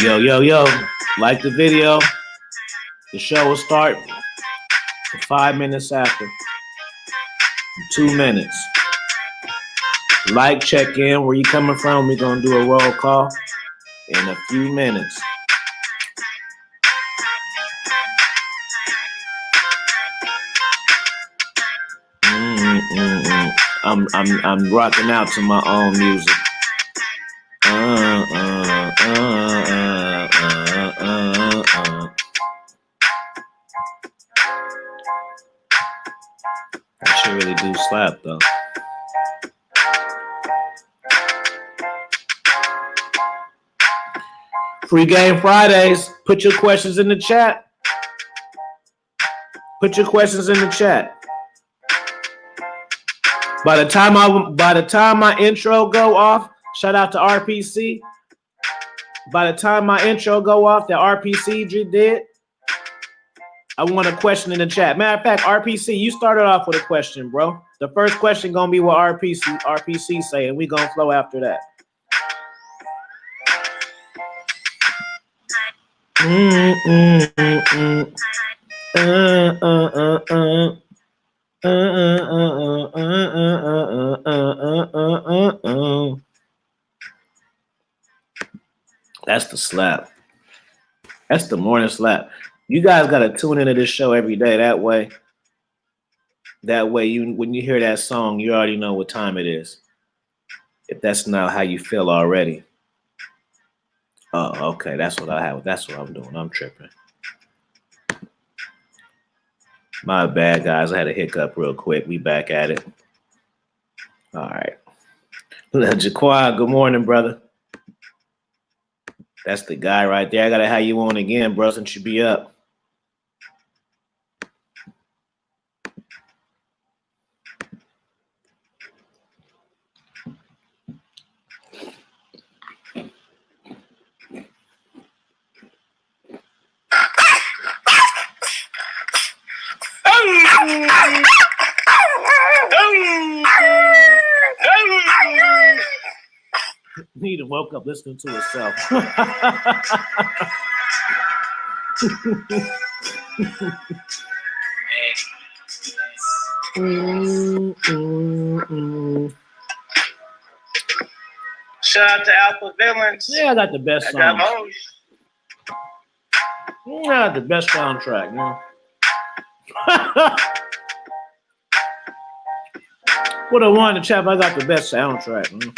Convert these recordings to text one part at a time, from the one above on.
Yo, yo, yo, like the video. The show will start 5 minutes after. 2 minutes. Like, check in. Where you coming from? We're going to do a roll call in a few minutes. I'm rocking out to my own music. That shit really do slap though. Free Game Fridays. Put your questions in the chat. Put your questions in the chat. By the time my intro go off, shout out to RPC. By the time my intro go off that RPC did, I want a question in the chat. Matter of fact, RPC, you started off with a question, bro. The first question gonna be what RPC say, and we gonna flow after that. That's the slap. That's the morning slap. You guys gotta tune into this show every day. That way, when you hear that song, you already know what time it is. If that's not how you feel already. Oh, okay. That's what I have. That's what I'm doing. I'm tripping. My bad, guys. I had a hiccup real quick. We back at it. All right. Jaquan, good morning, brother. That's the guy right there. I gotta have you on again, bro, since you be up. Nita woke up listening to herself. Shout out to Alpha Villains. Yeah, I got the best song. I got the best soundtrack, man. Would have won the chap. I got the best soundtrack, man.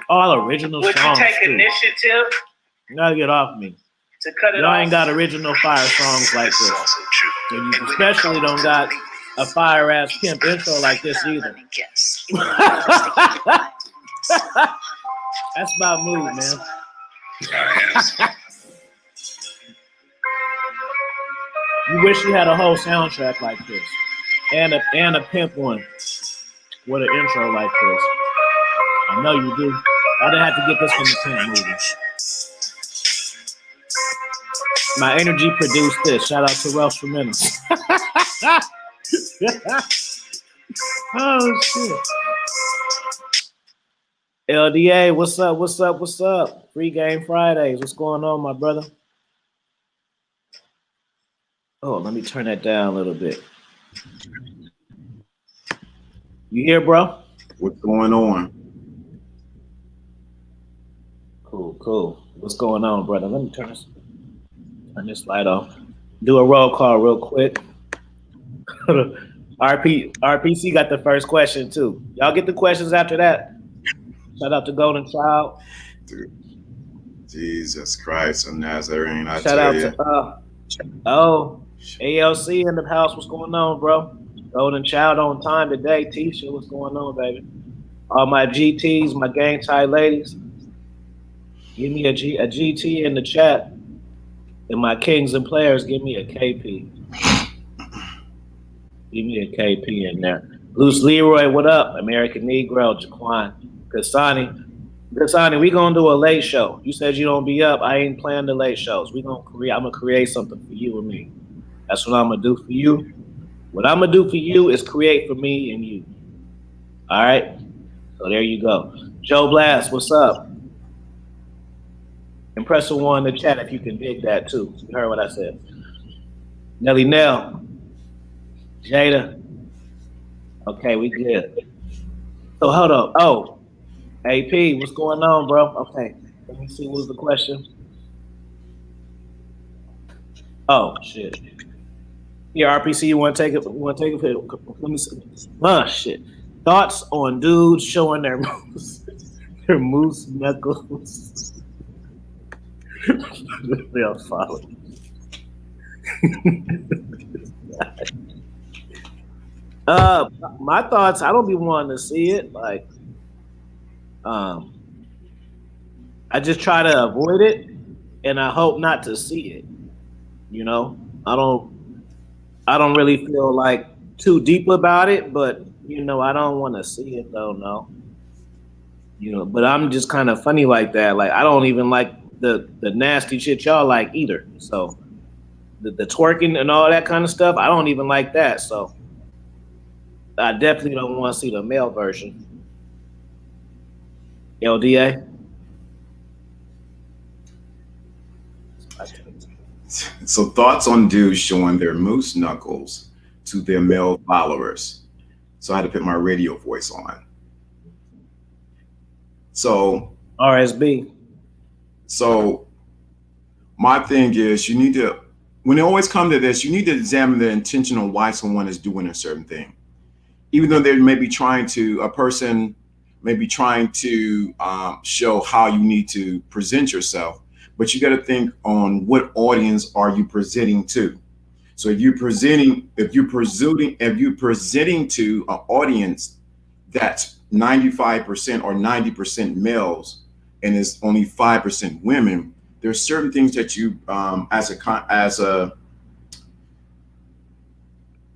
All original songs. Would you take initiative? You gotta get off me. To cut it Y'all off. Ain't got original fire songs like this. And you especially don't got a fire ass pimp intro like this either. That's my mood, man. You wish you had a whole soundtrack like this, and a pimp one with an intro like this. I know you do. I didn't have to get this from the pimp movie. My energy produced this. Shout out to Welsh Tremendous. Oh shit. LDA, what's up? What's up? What's up? Free Game Fridays. What's going on, my brother? Oh, let me turn that down a little bit. You here, bro? What's going on? Cool. What's going on, brother? Let me turn this light off. Do a roll call real quick. RPC got the first question too. Y'all get the questions after that. Shout out to Golden Child. Dude, Jesus Christ of Nazarene, I Shout out to ALC in the house. What's going on, bro? Golden Child on time today. Tisha, what's going on, baby? All my GTs, my gang tie ladies. Give me a GT in the chat. And my kings and players, give me a KP. Give me a KP in there. Luce Leroy, what up? American Negro, Jaquan. Kasani, we gonna do a late show. You said you don't be up. I ain't playing the late shows. I'm gonna create something for you and me. That's what I'm gonna do for you. What I'm gonna do for you is create for me and you. All right? So there you go. Joe Blast, what's up? Impressive one in the chat if you can dig that too. You heard what I said. Nelly Nell. Jada. Okay, we good. So hold up. Oh, AP, what's going on, bro? Okay, let me see. What was the question? Oh shit. Yeah, RPC, you want to take it? Let me see. Shit. Thoughts on dudes showing their moose knuckles? They'll follow. My thoughts. I don't be wanting to see it. Like, I just try to avoid it, and I hope not to see it. You know, I don't really feel like too deep about it, but you know, I don't want to see it though. No, you know, but I'm just kind of funny like that. Like, I don't even like the nasty shit y'all like either. So the twerking and all that kind of stuff, I don't even like that. So I definitely don't want to see the male version. LDA. So thoughts on dudes showing their moose knuckles to their male followers. So I had to put my radio voice on. So RSB. So my thing is, you need to, when it always come to this, you need to examine the intention on why someone is doing a certain thing. Even though they may be trying to, a person may be trying to show how you need to present yourself, but you got to think on what audience are you presenting to. So if you're presenting to an audience that's 95% or 90% males and is only 5% women, there's certain things that you, as a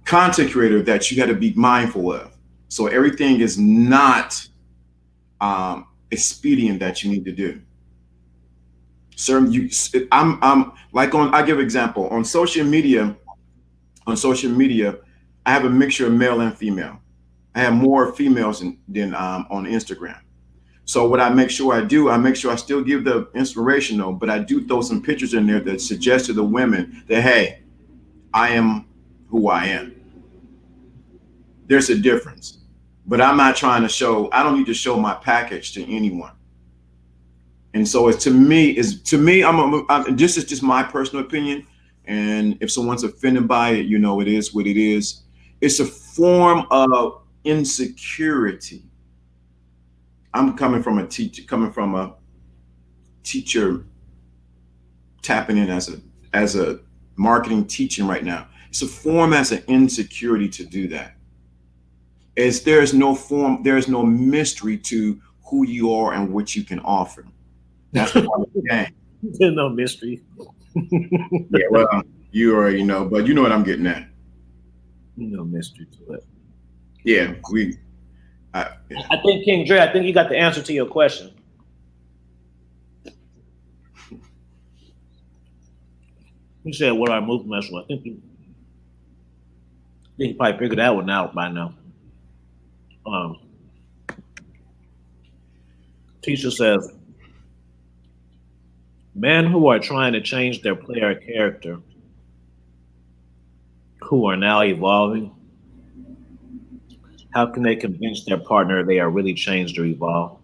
content creator, that you got to be mindful of. So everything is not expedient that you need to do. I give example on social media. I have a mixture of male and female. I have more females than on Instagram. So what I make sure I do, I make sure I still give the inspirational, but I do throw some pictures in there that suggest to the women that, hey, I am who I am. There's a difference. But I'm not trying to show, I don't need to show my package to anyone. And so it's to me, this is just my personal opinion. And if someone's offended by it, you know, it is what it is. It's a form of insecurity. I'm coming from a teacher tapping in as a marketing teaching right now. It's a form as an insecurity to do that. As there's no mystery to who you are and what you can offer. That's part of the game. There's no mystery. Yeah, well, you already know, but you know what I'm getting at. No mystery to it. Yeah, I think King Dre, I think you got the answer to your question. You said what our movement was. I think you probably figured that one out by now. Teacher says, men who are trying to change their player character, who are now evolving, how can they convince their partner they are really changed or evolved?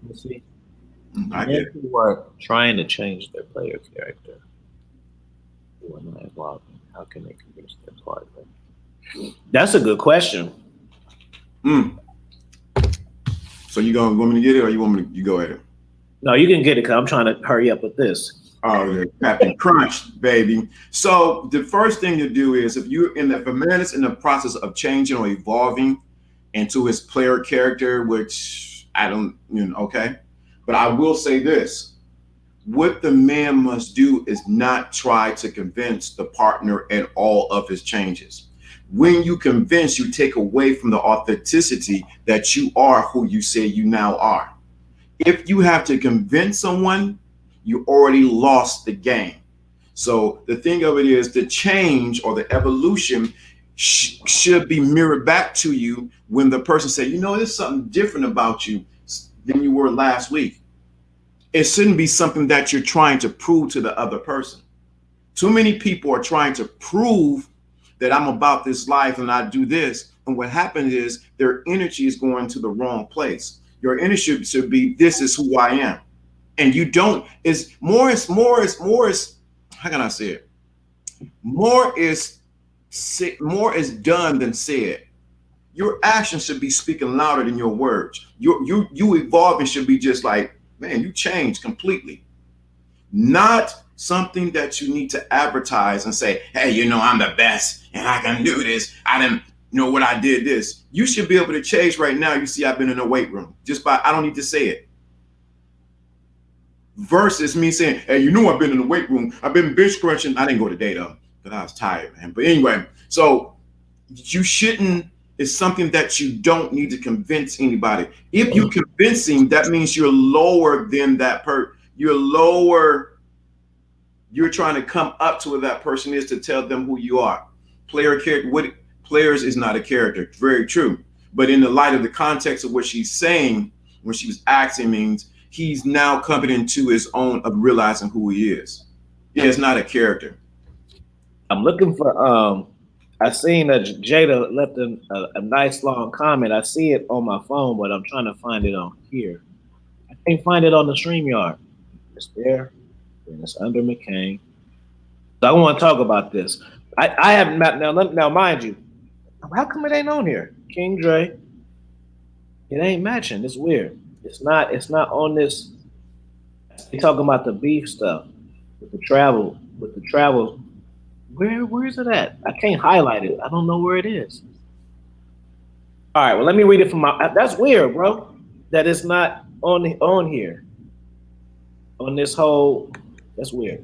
You see? I get it. Who are trying to change their player character, who are not evolving, how can they convince their partner? That's a good question. So you want me to get it, or you want me to you go ahead? No, you can get it because I'm trying to hurry up with this. Oh, Captain Crunch, baby. So the first thing to do is if a man is in the process of changing or evolving into his player character, which I don't, okay. But I will say this. What the man must do is not try to convince the partner at all of his changes. When you convince, you take away from the authenticity that you are who you say you now are. If you have to convince someone, you already lost the game. So the thing of it is the change or the evolution should be mirrored back to you when the person said, there's something different about you than you were last week. It shouldn't be something that you're trying to prove to the other person. Too many people are trying to prove that I'm about this life and I do this. And what happens is their energy is going to the wrong place. Your energy should be, this is who I am. And you don't, more is, how can I say it? More is done than said. Your actions should be speaking louder than your words. You evolving should be just like, man, you changed completely. Not something that you need to advertise and say, hey, I'm the best and I can do this. I didn't know what I did this. You should be able to change right now. You see, I've been in a weight room I don't need to say it. Versus me saying, hey, I've been in the weight room. I've been bench crunching. I didn't go today though, because I was tired, man. But anyway, so you shouldn't, it's something that you don't need to convince anybody. If you're convincing, that means you're lower than that person. You're trying to come up to where that person is to tell them who you are. Players is not a character. Very true. But in the light of the context of what she's saying, when she was asking, means he's now coming into his own of realizing who he is. Yeah, it's not a character. I'm looking for, I seen that Jada left a nice long comment. I see it on my phone, but I'm trying to find it on here. I can't find it on the StreamYard. It's there. And it's under McCain. So I want to talk about this. I have not now, mind you, how come it ain't on here? King Dre. It ain't matching. It's weird. It's not on this. They talking about the beef stuff with the travel. Where is it at? I can't highlight it. I don't know where it is. All right, well, let me read it from that's weird, bro. That it's not on here. On this whole, that's weird.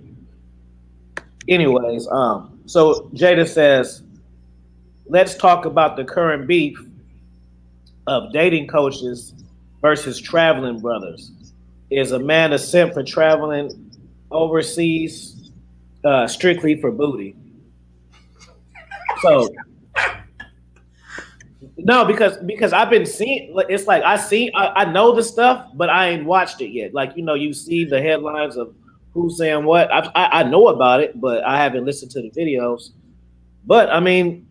Anyways, so Jada says, let's talk about the current beef of dating coaches versus traveling brothers. Is a man a simp for traveling overseas strictly for booty? So No, because I've been seeing. It's like I know the stuff, but I ain't watched it yet. Like you see the headlines of who's saying what. I know about it, but I haven't listened to the videos. But I mean,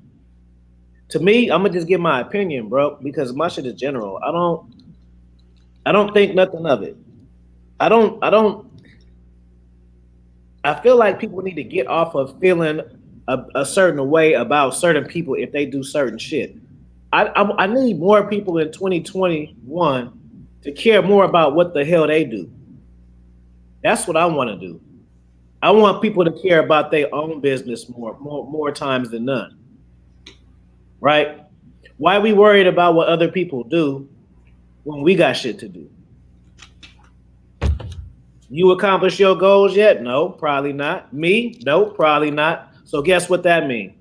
to me, I'm gonna just give my opinion, bro, because my shit is general. I don't think nothing of it. I don't. I feel like people need to get off of feeling a certain way about certain people if they do certain shit. I need more people in 2021 to care more about what the hell they do. That's what I want to do. I want people to care about their own business more times than none. Right? Why are we worried about what other people do when we got shit to do? You accomplish your goals yet? No, probably not. Me? No, probably not. So guess what that means?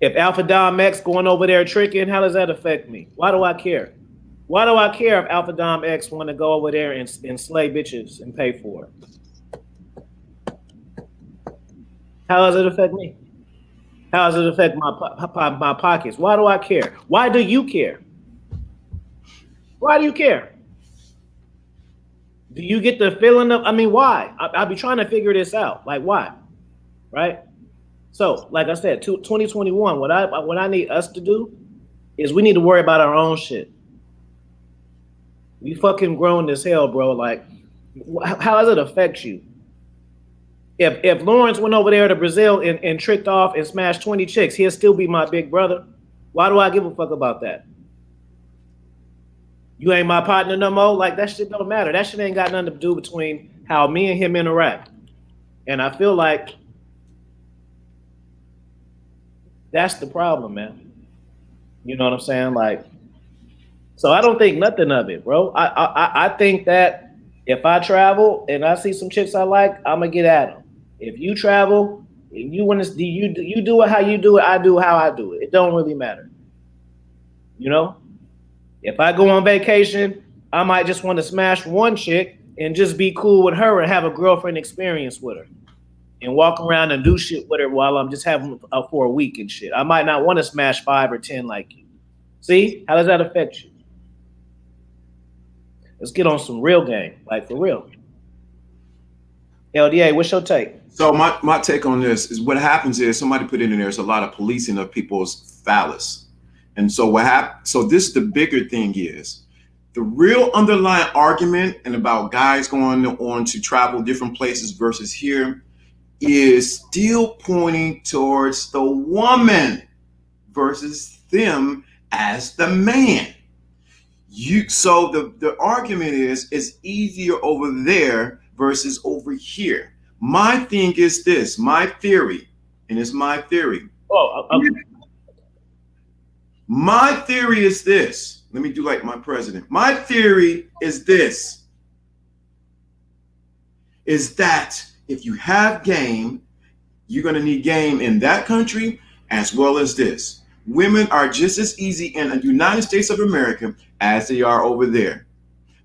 If Alpha Dom X going over there tricking, how does that affect me? Why do I care? Why do I care if Alpha Dom X want to go over there and slay bitches and pay for it? How does it affect me? How does it affect my pockets? Why do I care? Why do you care? Why do you care? Do you get the feeling of? I mean, why? I'll be trying to figure this out. Like, why? Right? So, like I said, 2021. What I need us to do is we need to worry about our own shit. We fucking grown as hell, bro. Like, how does it affect you? If Lawrence went over there to Brazil and tricked off and smashed 20 chicks, he'll still be my big brother. Why do I give a fuck about that? You ain't my partner no more. Like, that shit don't matter. That shit ain't got nothing to do between how me and him interact. And I feel like that's the problem, man. You know what I'm saying? Like, so I don't think nothing of it, bro. I think that if I travel and I see some chicks I like, I'm gonna get at them. If you travel, if you want to, you do it how you do it. I do how I do it. It don't really matter. You know, if I go on vacation, I might just want to smash one chick and just be cool with her and have a girlfriend experience with her and walk around and do shit with her while I'm just having for a week and shit. I might not want to smash 5 or 10 like you. See, how does that affect you? Let's get on some real game, like for real. LDA, what's your take? So my take on this is what happens is somebody put it in there. There's a lot of policing of people's phallus, and so what happened? So this the bigger thing is the real underlying argument and about guys going on to travel different places versus here is still pointing towards the woman versus them as the man. So the argument is it's easier over there versus over here. My thing is this, my theory, and it's my theory. Oh, My theory is this. Let me do like my president. My theory is this, is that if you have game, you're going to need game in that country as well as this. Women are just as easy in the United States of America as they are over there.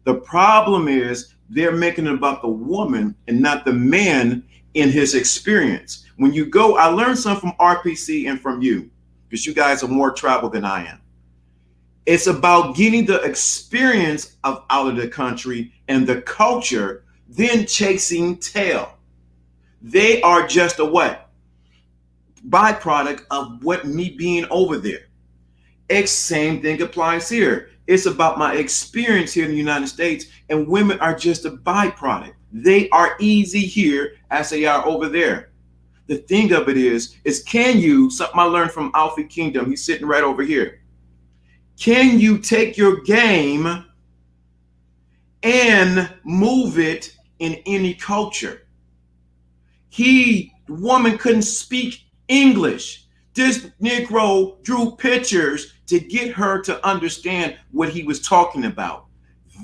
The problem is they're making it about the woman and not the man in his experience. When you go, I learned something from RPC and from you, because you guys are more traveled than I am. It's about getting the experience of out of the country and the culture, then chasing tail. They are just a what? Byproduct of what me being over there. Same thing applies here. It's about my experience here in the United States, and women are just a byproduct. They are easy here as they are over there. The thing of it is can you, something I learned from Alfie Kingdom, he's sitting right over here. Can you take your game and move it in any culture? The woman couldn't speak English. This Negro drew pictures to get her to understand what he was talking about.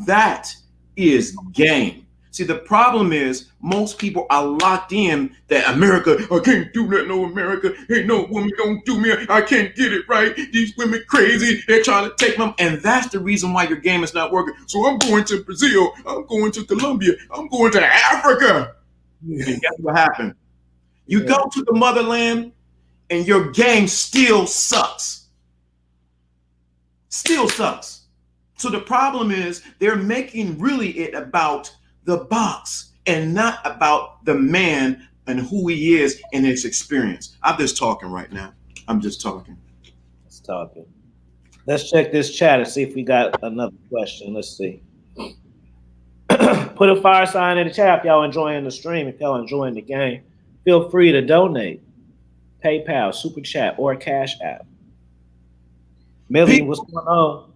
That is game. See, the problem is most people are locked in that America, I can't do that, no America, ain't no woman gonna do me, I can't get it right, these women crazy, they're trying to take them, and that's the reason why your game is not working. So I'm going to Brazil, I'm going to Colombia, I'm going to Africa. And guess what happened? You go to the motherland and your game still sucks. Still sucks. So the problem is they're making really it about the box and not about the man and who he is and his experience. I'm just talking right now. I'm just talking. Let's talk it. Let's check this chat and see if we got another question. Let's see. Put a fire sign in the chat if y'all enjoying the stream. If y'all enjoying the game, feel free to donate. PayPal, Super Chat, or Cash App. Millie, what's going on?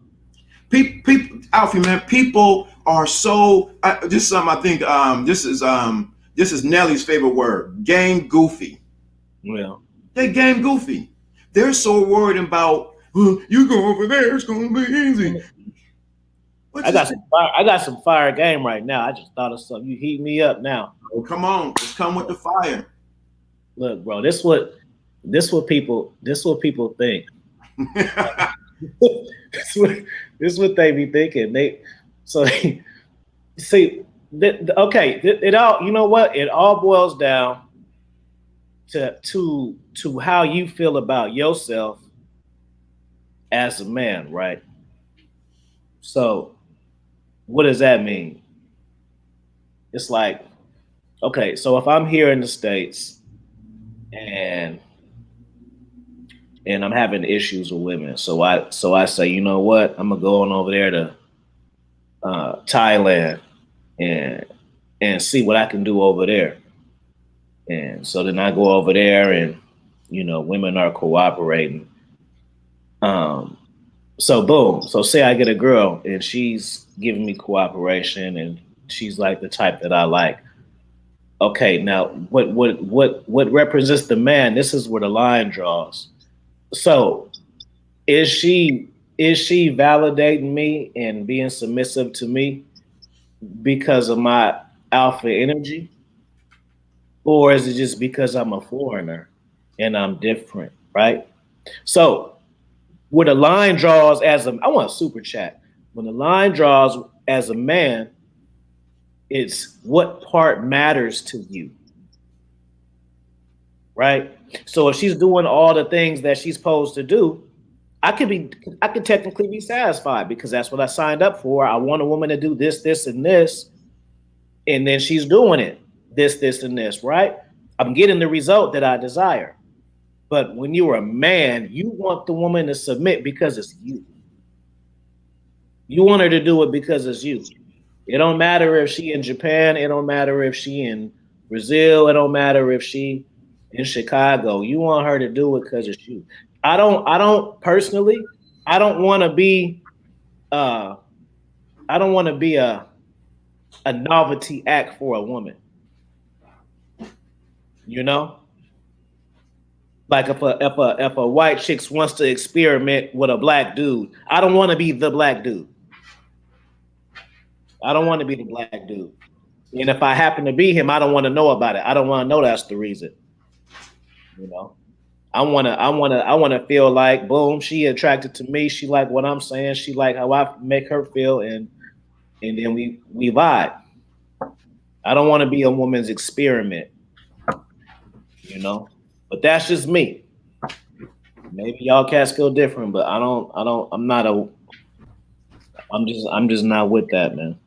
People, Alfie, man, people are so. This is something I think. This is Nelly's favorite word. Game goofy. Well, they game goofy. They're so worried about you go over there. It's gonna be easy. I got some fire game right now. I just thought of something. You heat me up now. Oh, come on, just come with the fire. Look, bro, this what people think. This is what they be thinking. It all, you know what? It all boils down to how you feel about yourself as a man, right? So what does that mean? It's like, okay, so if I'm here in the States and I'm having issues with women, so I say, you know what, I'm gonna go on over there to Thailand and see what I can do over there. And so then I go over there and, you know, women are cooperating. So boom. So say I get a girl and she's giving me cooperation and she's like the type that I like. Okay, now what represents the man? This is where the line draws. So is she validating me and being submissive to me because of my alpha energy? Or is it just because I'm a foreigner and I'm different, right? So where the line draws I want a super chat. When the line draws as a man, it's what part matters to you, right? So if she's doing all the things that she's supposed to do, I could technically be satisfied because that's what I signed up for. I want a woman to do this, this, and this, and then she's doing it, this, and this, right? I'm getting the result that I desire. But when you're a man, you want the woman to submit because it's you. You want her to do it because it's you. It don't matter if she in Japan. It don't matter if she in Brazil. It don't matter if she in Chicago. You want her to do it because it's you. I don't personally. I don't want to be. I don't want to be a novelty act for a woman. You know. Like if a white chick wants to experiment with a black dude, I don't want to be the black dude. I don't want to be the black dude. And if I happen to be him, I don't want to know about it. I don't want to know that's the reason. You know, I want to feel like, boom, she attracted to me. She like what I'm saying. She like how I make her feel, and then we vibe. I don't want to be a woman's experiment. You know. But that's just me. Maybe y'all cats feel different, but I'm just not with that, man.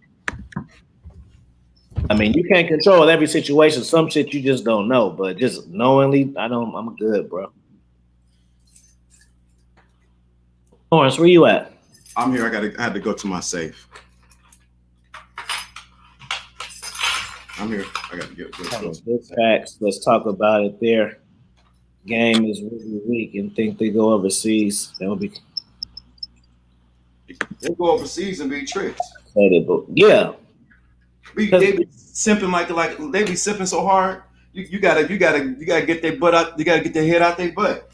I mean, you can't control every situation. Some shit you just don't know, but just knowingly, I'm good, bro. Lawrence, where you at? I'm here. I had to go to my safe. I'm here. I got to get good facts. Let's talk about it there. Game is really weak and think they go overseas. That would be. We'll go overseas and be tricked. Yeah. They be simping like they be simping so hard. You gotta get their butt out. You gotta get their head out their butt.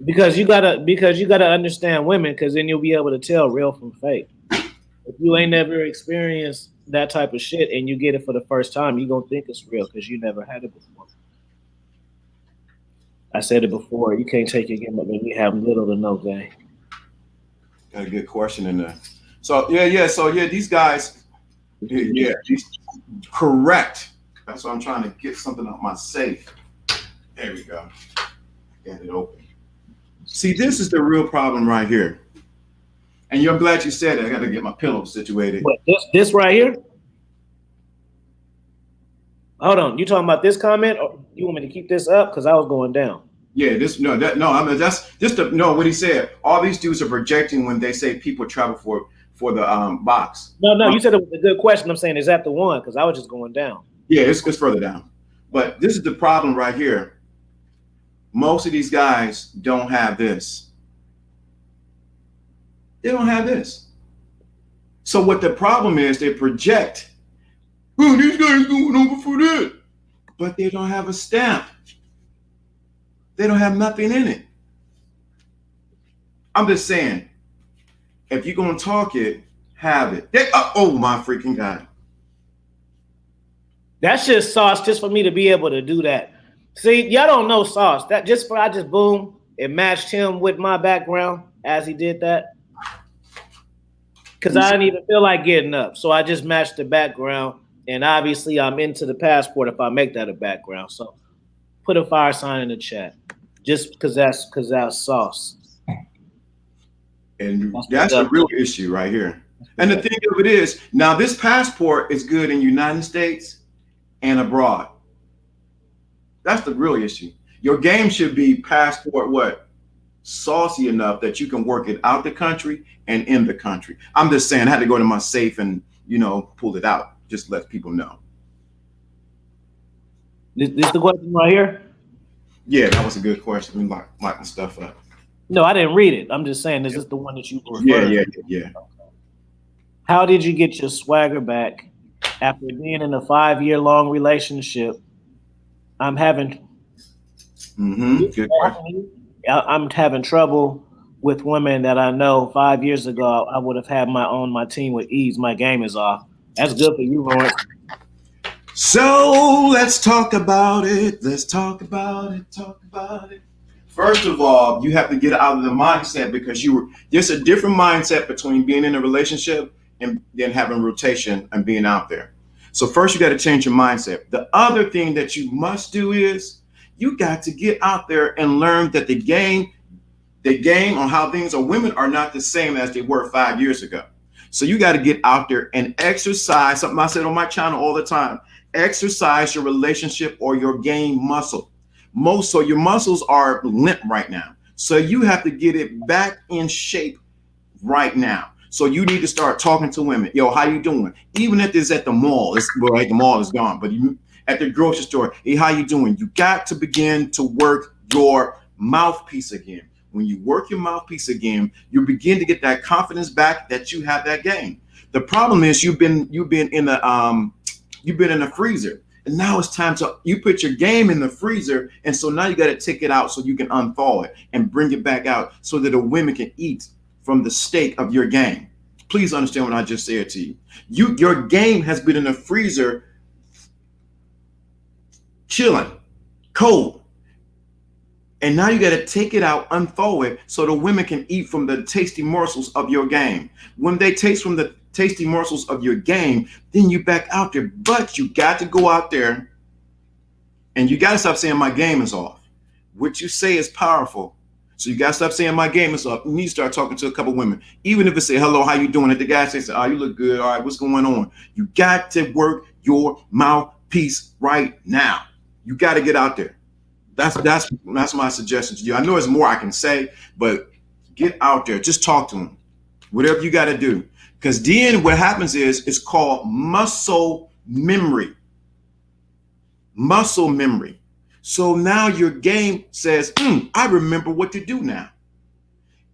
Because you gotta understand women, because then you'll be able to tell real from fake. If you ain't never experienced that type of shit and you get it for the first time, you gonna think it's real because you never had it before. I said it before. You can't take your game up when you have little to no game. Got a good question in there. So yeah. These guys, correct. That's why I'm trying to get something out my safe. There we go. Got it open. See, this is the real problem right here. And I'm glad you said it. I got to get my pillow situated. What, this right here? Hold on. You talking about this comment, or you want me to keep this up? Because I was going down. Yeah, I mean that's just no what he said. All these dudes are projecting when they say people travel for the box. No, you said it was a good question. I'm saying, is that the one? Because I was just going down. Yeah, it's further down. But this is the problem right here. Most of these guys don't have this. They don't have this. So what the problem is, they project, oh, these guys going over for that. But they don't have a stamp. They don't have nothing in it. I'm just saying, if you're going to talk it, have it. Oh, my freaking God. That's just sauce just for me to be able to do that. See, y'all don't know sauce. That I just boom, it matched him with my background as he did that. Because I didn't even feel like getting up. So I just matched the background. And obviously I'm into the passport if I make that a background. So put a fire sign in the chat. Just because that's sauce. And that's the real issue right here. And the thing of it is, now this passport is good in the United States and abroad. That's the real issue. Your game should be passport what? Saucy enough that you can work it out the country and in the country. I'm just saying I had to go to my safe and, pull it out. Just let people know. This the question right here? Yeah, that was a good question. We locking stuff up. No, I didn't read it. I'm just saying, is this the one that you referred to? Yeah. How did you get your swagger back after being in a 5-year-long relationship? I'm having good question. I'm having trouble with women that I know 5 years ago I would have had my team with ease. My game is off. That's good for you, Lawrence. So let's talk about it. Let's talk about it. Talk about it. First of all, you have to get out of the mindset because there's a different mindset between being in a relationship and then having rotation and being out there. So first you got to change your mindset. The other thing that you must do is you got to get out there and learn that the game on how things are, women are not the same as they were 5 years ago. So you got to get out there and exercise, something I said on my channel all the time, exercise your relationship or your game muscle. So your muscles are limp right now. So you have to get it back in shape right now. So you need to start talking to women. Yo, how you doing? Even if it's at the mall, the mall is gone, but you at the grocery store, hey, how you doing? You got to begin to work your mouthpiece again. When you work your mouthpiece again, you begin to get that confidence back that you have that game. The problem is you've been in the freezer, and now it's time you put your game in the freezer, and so now you got to take it out so you can unthaw it and bring it back out so that the women can eat from the steak of your game. Please understand what I just said to you. Your game has been in the freezer, chilling, cold. And now you got to take it out, unthaw it, so the women can eat from the tasty morsels of your game. When they taste from the tasty morsels of your game, then you back out there. But you got to go out there and you got to stop saying my game is off. What you say is powerful. So you got to stop saying my game is off. You need to start talking to a couple women. Even if it say, hello, how you doing? At the gas station, oh, you look good. All right, what's going on? You got to work your mouthpiece right now. You got to get out there. That's my suggestion to you. I know there's more I can say, but get out there. Just talk to them. Whatever you got to do. Because then what happens is it's called muscle memory. Muscle memory. So now your game says, I remember what to do now.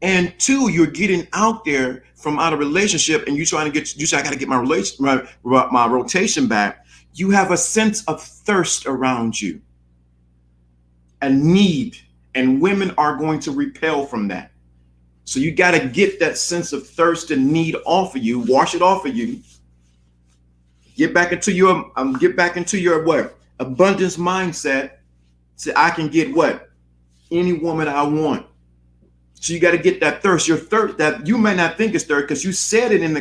And two, you're getting out there from out of relationship and you say, I got to get my rotation back. You have a sense of thirst around you. A need, and women are going to repel from that. So you got to get that sense of thirst and need off of you, wash it off of you. Get back into your what? Abundance mindset. So I can get what? Any woman I want. So you got to get that thirst. Your thirst that you may not think is thirst because you said it in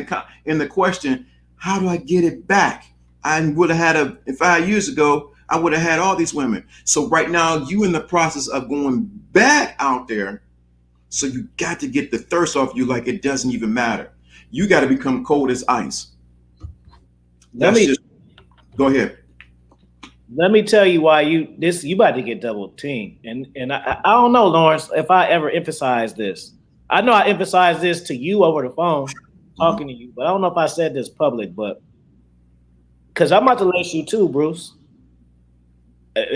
the question. How do I get it back? I would have had 5 years ago. I would have had all these women. So right now you in the process of going back out there So you got to get the thirst off you like it doesn't even matter. You got to become cold as ice. Go ahead. Let me tell you why you about to get double teamed. And I don't know, Lawrence, if I ever emphasize this. I know I emphasized this to you over the phone, talking to you, but I don't know if I said this public, but because I'm about to lace you too, Bruce.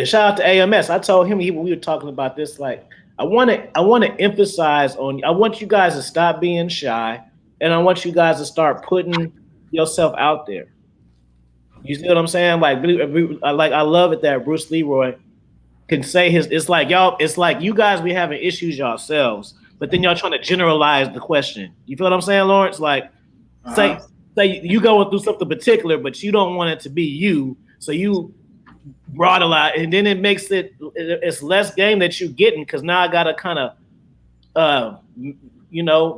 Shout out to AMS. I told him we were talking about this. Like, I want to emphasize on. I want you guys to stop being shy, and I want you guys to start putting yourself out there. You see what I'm saying? Like I love it that Bruce Leroy can say his. It's like y'all. It's like you guys be having issues yourselves, but then y'all trying to generalize the question. You feel what I'm saying, Lawrence? Like, say you going through something particular, but you don't want it to be you, so you brought a lot, and then it makes it's less game that you're getting because now I gotta kind of,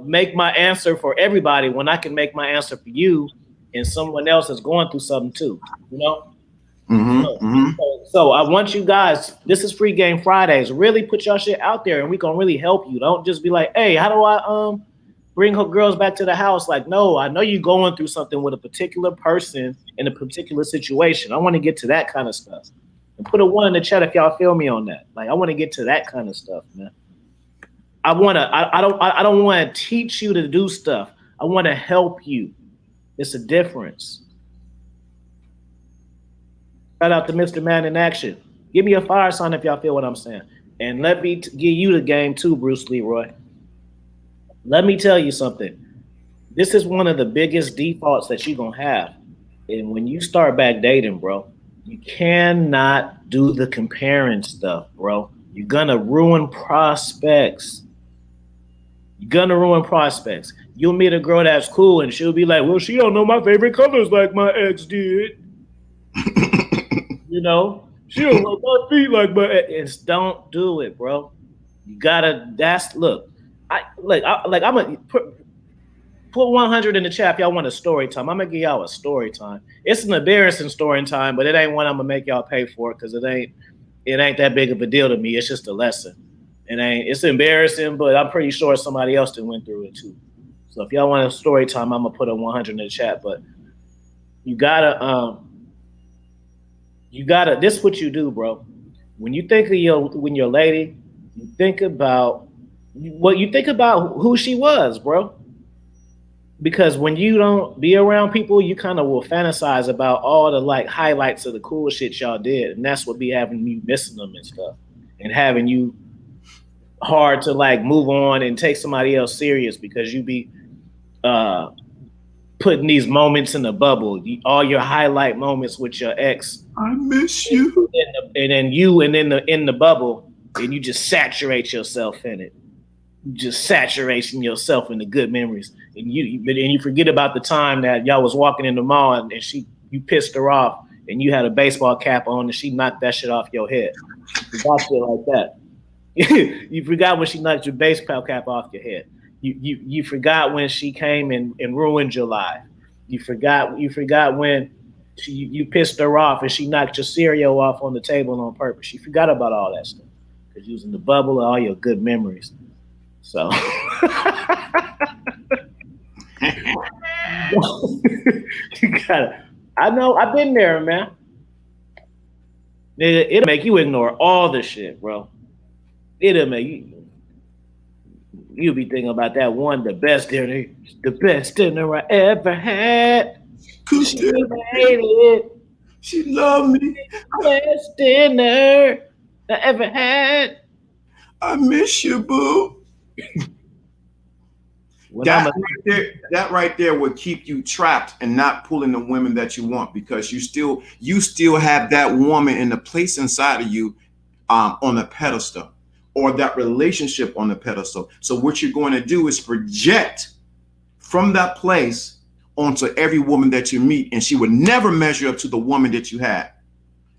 make my answer for everybody when I can make my answer for you. And someone else is going through something too, So I want you guys, this is Free Game Fridays, really put your shit out there and we gonna really help you. Don't just be like, hey, how do I bring her girls back to the house? Like, no, I know you're going through something with a particular person in a particular situation. I want to get to that kind of stuff. And put a 1 in the chat if y'all feel me on that. Like, I want to get to that kind of stuff, man. I don't want to teach you to do stuff. I want to help you. It's a difference. Shout out to Mr. Man in Action. Give me a fire sign if y'all feel what I'm saying. And let me give you the game too, Bruce Leroy. Let me tell you something. This is one of the biggest defaults that you're going to have. And when you start back dating, bro, you cannot do the comparing stuff, bro. You're going to ruin prospects. You'll meet a girl that's cool and she'll be like, well, she don't know my favorite colors like my ex did. She don't like my feet like my ex. Don't do it, bro. You gotta, I'm gonna put 100 in the chat if y'all want a story time. I'm gonna give y'all a story time. It's an embarrassing story time, but it ain't one I'm gonna make y'all pay for because it ain't that big of a deal to me. It's just a lesson. It's embarrassing, but I'm pretty sure somebody else that went through it too. So if y'all want a story time, I'm gonna put a 100 in the chat. But you gotta this is what you do, bro. When you think of your lady, you think about who she was, bro. Because when you don't be around people, you kind of will fantasize about all the like highlights of the cool shit y'all did, and that's what be having you missing them and stuff, and having you hard to like move on and take somebody else serious because you be putting these moments in the bubble, all your highlight moments with your ex. I miss you. And then you and in the bubble, and you just saturate yourself in it. You just saturating yourself in the good memories. And you forget about the time that y'all was walking in the mall and you pissed her off and you had a baseball cap on and she knocked that shit off your head. You forgot shit like that. You forgot when she knocked your baseball cap off your head. You forgot when she came and ruined your life. You forgot when you pissed her off and she knocked your cereal off on the table on purpose. You forgot about all that stuff because you was in the bubble of all your good memories. So you gotta. I know. I've been there, man. It'll make you ignore all the shit, bro. It'll make you'll be thinking about that one, the best dinner I ever had. She made it. She loved me. Best dinner I ever had. I miss you, boo. That right there would keep you trapped and not pulling the women that you want because you still have that woman in the place inside of you on a pedestal or that relationship on the pedestal. So what you're going to do is project from that place onto every woman that you meet, and she would never measure up to the woman that you had.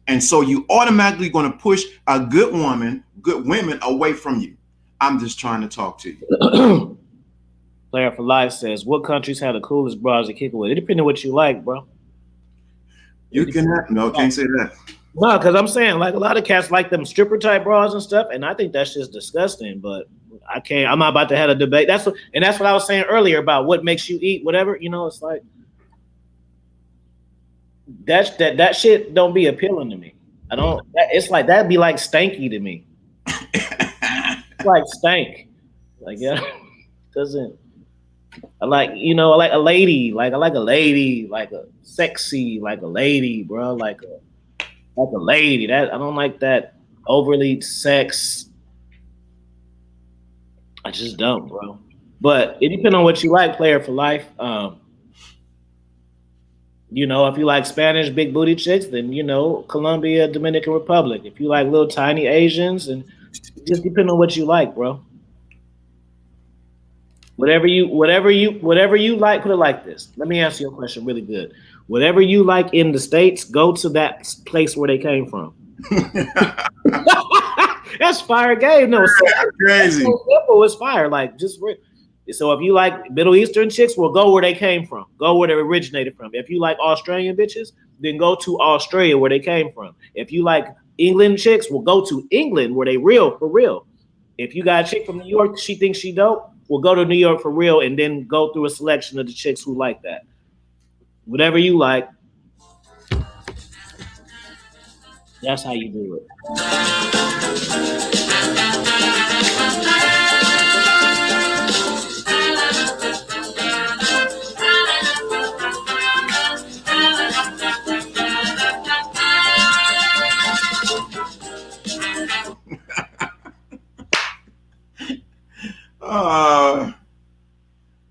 And so you automatically going to push good women away from you. I'm just trying to talk to you. Player for Life says, what countries have the coolest bras to kick it with? It depends on what you like, bro. Can't say that. No, because I'm saying like a lot of cats like them stripper type bras and stuff, and I think that's just disgusting. But I can't. I'm not about to have a debate. That's what I was saying earlier about what makes you eat whatever. You know, it's like that shit don't be appealing to me. I don't. It's like that'd be like stanky to me. It's like stank. Like yeah, doesn't. I like I like a lady. Like I like a lady. Like a sexy. Like a lady, bro. Like a lady. That I don't like that overly sex. I just don't, bro. But it depends on what you like, player for life. If you like Spanish big booty chicks, then Colombia, Dominican Republic. If you like little tiny Asians, and it just depends on what you like, bro. Whatever you like, put it like this. Let me answer your question really good. Whatever you like in the States, go to that place where they came from. That's fire game. No, so crazy. So simple. It's fire. Like so if you like Middle Eastern chicks, well, go where they came from. Go where they originated from. If you like Australian bitches, then go to Australia where they came from. If you like England chicks, well, go to England where they real for real. If you got a chick from New York, she thinks she dope, well, go to New York for real, and then go through a selection of the chicks who like that. Whatever you like, that's how you do it.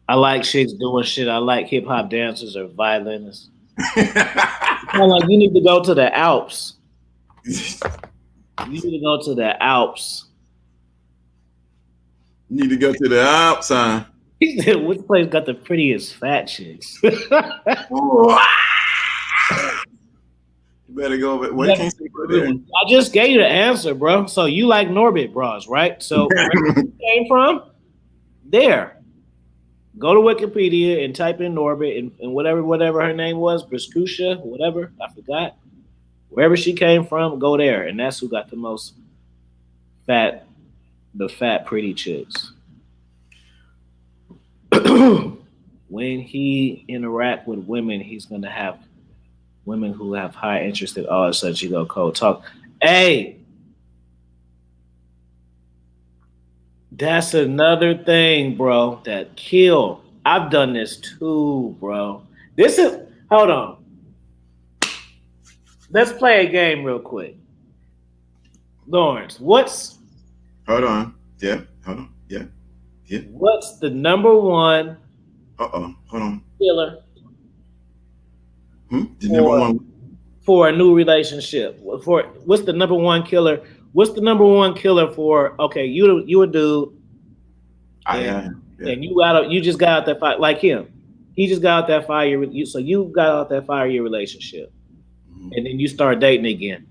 I like chicks doing shit. I like hip hop dancers or violinists. Like you need to go to the Alps. You need to go to the Alps. You need to go to the Alps, huh? He said, which place got the prettiest fat chicks? You better go. What you can't say go there? I just gave you the answer, bro. So you like Norbit bras, right? So where you came from? There. Go to Wikipedia and type in Norbit and whatever her name was, Briskusha, whatever, I forgot. Wherever she came from, go there. And that's who got the most fat, pretty chicks. When he interact with women, he's going to have women who have high interest in all such. You go cold talk. Hey, that's another thing, bro, that kill. I've done this too, bro. Hold on. Let's play a game real quick. Lawrence, Hold on. Yeah, hold on. Yeah. What's the number one Hold on. killer The number one for a new relationship? What's the number one killer? What's the number one killer for? Okay, you a dude. And you just got out that fire like him. He just got out that fire. So you got out that 5-year relationship, and then you start dating again.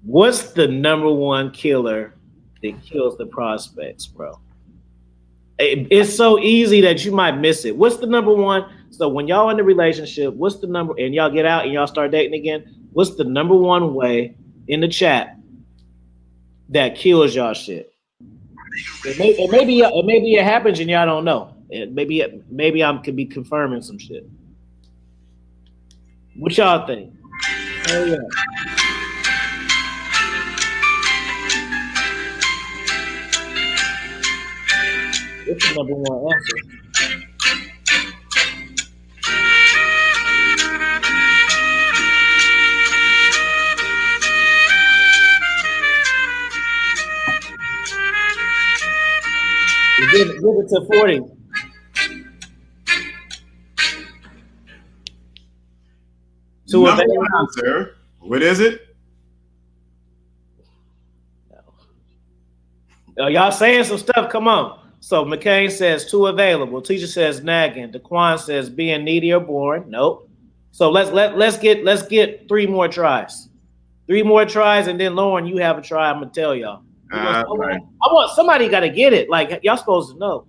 What's the number one killer that kills the prospects, bro? It's so easy that you might miss it. What's the number one? So when y'all in the relationship, what's the number? And y'all get out and y'all start dating again. What's the number one way in the chat that kills y'all shit? Maybe it happens and y'all don't know. Maybe I could be confirming some shit. What y'all think? Oh yeah. What's the number one answer? Give it to 40. Number one answer. What is it? No. Y'all saying some stuff. Come on. So McCain says 2 available. Teacher says nagging. Daquan says being needy or boring. Nope. So let's get 3 more tries. 3 more tries, and then Lauren, you have a try. I'm gonna tell y'all. I want somebody got to get it. Like y'all supposed to know.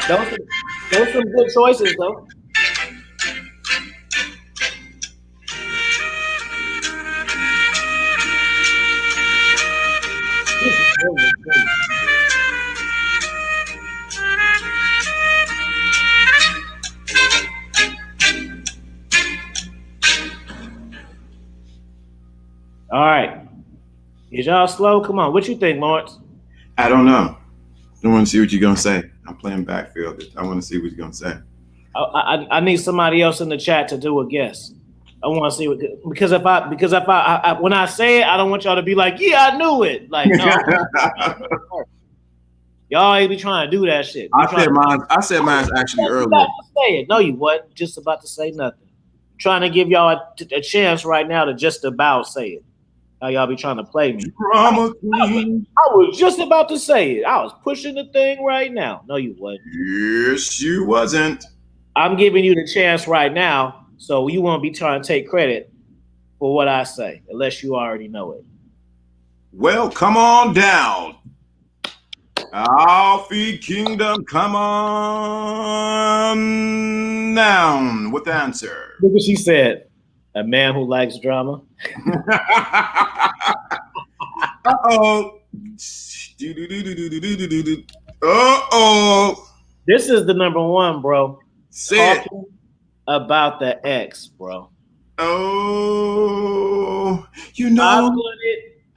Those some good choices though. All right. Is y'all slow? Come on. What you think, Lawrence? I don't know. I want to see what you're gonna say. I'm playing backfield. I want to see what you're gonna say. I need somebody else in the chat to do a guess. I want to see what, because if I when I say it, I don't want y'all to be like, yeah, I knew it. Like, no, y'all ain't be trying to do that shit. I said mine actually Just earlier. about to say it. No, you wasn't. Just about to say nothing. Trying to give y'all a chance right now to just about say it. How y'all be trying to play me? Drama queen. I was just about to say it. I was pushing the thing right now. No, you wasn't. Yes, you wasn't. I'm giving you the chance right now, so you won't be trying to take credit for what I say, unless you already know it. Well, come on down. Alfie Kingdom, come on down with the answer. Look what she said. A man who likes drama. Uh-oh. Uh-oh. This is the number one, bro. Say Talking about the ex, bro. Oh, you know.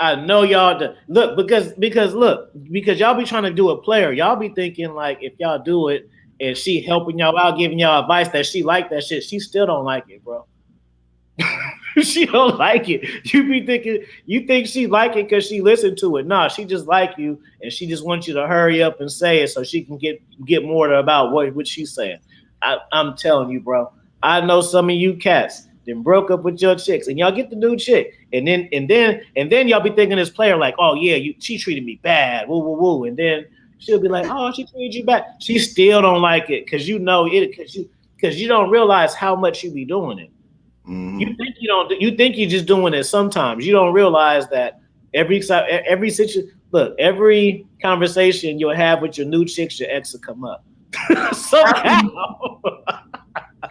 I know y'all do. Look, because y'all be trying to do a player. Y'all be thinking like if y'all do it and she helping y'all out, giving y'all advice that she like that shit, she still don't like it, bro. She don't like it. You be thinking you think she like it because she listened to it. Nah, she just like you and she just wants you to hurry up and say it so she can get more about what she's saying. I'm telling you, bro. I know some of you cats then broke up with your chicks and y'all get the new chick and then y'all be thinking this player like, oh yeah, she treated me bad, woo woo woo, and then she'll be like, oh, she treated you bad. She still don't like it because you know it because you don't realize how much you be doing it. Mm-hmm. You think you don't. You think you're just doing it sometimes. You don't realize that every situation. Look, every conversation you'll have with your new chicks, your ex will come up. Somehow.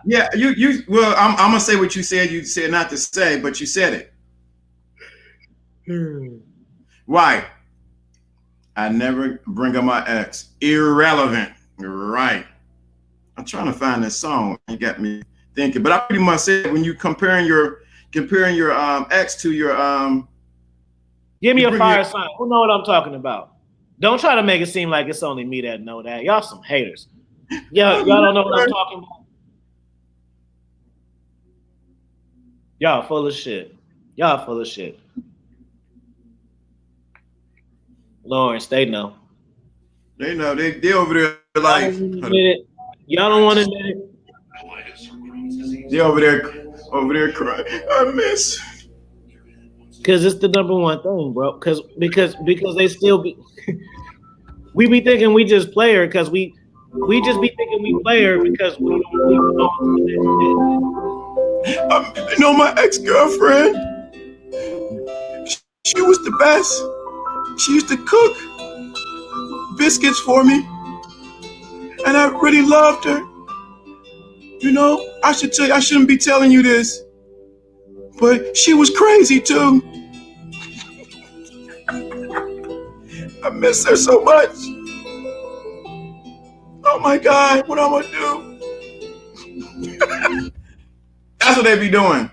Yeah, you. Well, I'm gonna say what you said. You said not to say, but you said it. Right. I never bring up my ex. Irrelevant. Right. I'm trying to find this song. You got me thinking, but I pretty much said when you comparing your ex to your give me a fire sign. Who know what I'm talking about? Don't try to make it seem like it's only me that know that. Y'all some haters. Y'all don't know what I'm talking about. Y'all full of shit. Y'all full of shit. Lawrence, they know. They know. They over there like. Y'all don't want to admit it. They over there crying. I miss. Because it's the number one thing, bro. Because they still be. We be thinking we just play her because we just be thinking we play her because we you know my ex-girlfriend. She was the best. She used to cook biscuits for me, and I really loved her. You know, I shouldn't be telling you this, but she was crazy too. I miss her so much. Oh my God, what I'm gonna do? That's what they be doing.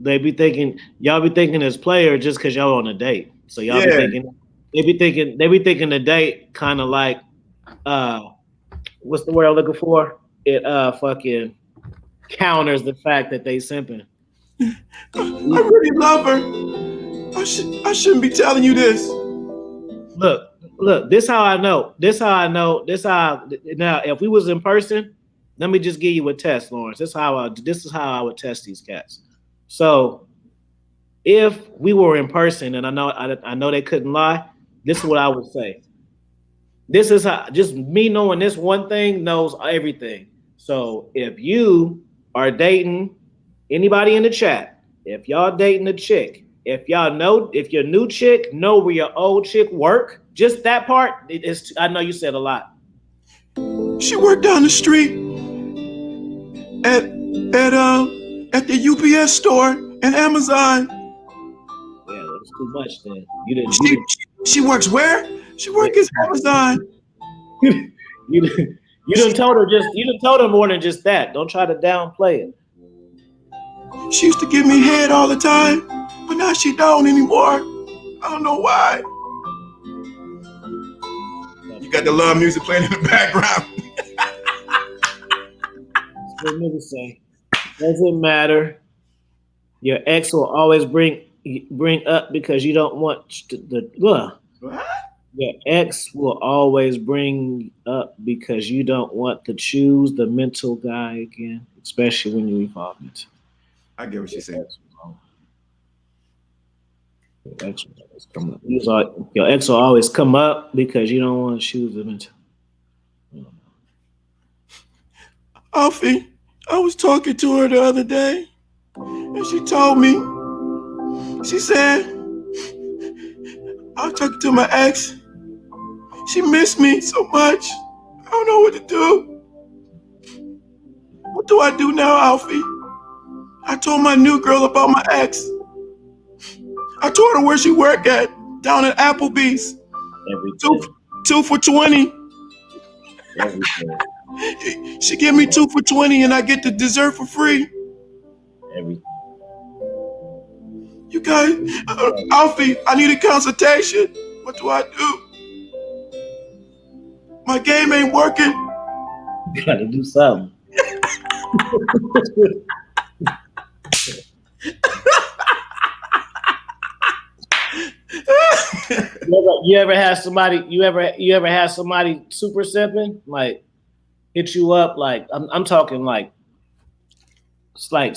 They be thinking y'all be thinking as player just because y'all on a date. So y'all be thinking they be thinking the date kind of like what's the word I'm looking for? It fucking counters the fact that they simping. I really love her. I shouldn't be telling you this. Look, this how I know. Now if we was in person, let me just give you a test, Lawrence. This is how I would test these cats. So if we were in person and I know they couldn't lie, this is what I would say. This is how just me knowing this one thing knows everything. So if you are dating anybody in the chat, if y'all dating a chick, if your new chick know where your old chick work, just that part is. I know you said a lot. She worked down the street at the UPS store and Amazon. Yeah, that's too much. Then you didn't. She works where? She works at Amazon. you done told her more than just that. Don't try to downplay it. She used to give me head all the time, but now she don't anymore. I don't know why. You got the love music playing in the background. That's what niggas say. Doesn't matter. Your ex will always bring up because you don't want the What? your ex will always bring up because you don't want to choose the mental guy again, especially when you evolve into. I get what she's saying. Your ex will always come up. Your ex will always come up because you don't want to choose the mental. Alfie, I was talking to her the other day, and she told me, she said, I was talking to my ex. She missed me so much. I don't know what to do. What do I do now, Alfie? I told my new girl about my ex. I told her where she worked at, down at Applebee's. Two for 20. Everything. She gave me 2 for 20 and I get the dessert for free. Everything. You guys, Alfie, I need a consultation. What do I do? My game ain't working. You gotta do something. You ever had somebody? You ever had somebody super simping, like hit you up? Like I'm talking like it's like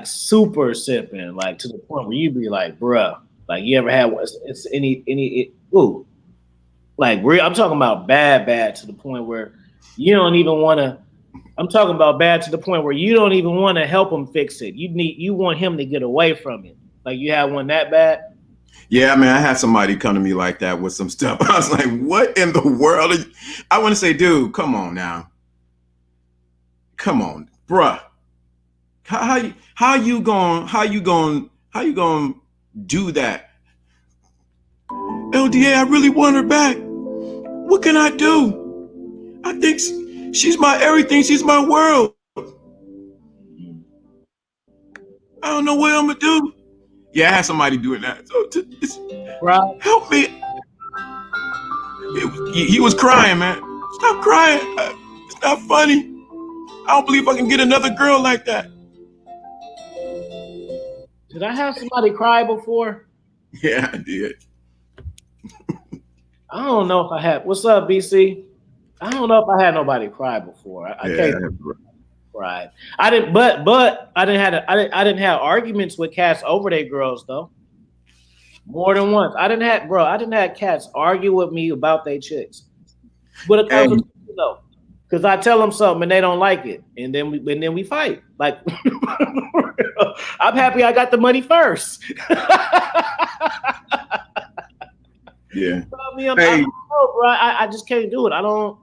super simping, like to the point where you be like, bruh, like you ever had it's ooh, like real. I'm talking about bad to the point where you don't even want to. I'm talking about bad to the point where you don't even want to help him fix it. You want him to get away from it. Like you had one that bad. Yeah, man, I had somebody come to me like that with some stuff. I was like, what in the world? I want to say, dude, come on now. Come on, bruh. How you gonna do that? LDA, I really want her back. What can I do? I think she's my everything. She's my world. I don't know what I'm gonna do. Yeah, I had somebody doing that. So Right. Help me. He was crying, man. Stop crying. It's not funny. I don't believe I can get another girl like that. Did I have somebody cry before? Yeah, I did. I don't know if I had. What's up, BC? I don't know if I had nobody cry before. I can't cry. I didn't, but I didn't have arguments with cats over their girls though. More than once. I didn't have cats argue with me about their chicks. But it comes though. Because I tell them something and they don't like it. And then we fight. Like I'm happy I got the money first. Yeah. I just can't do it. I don't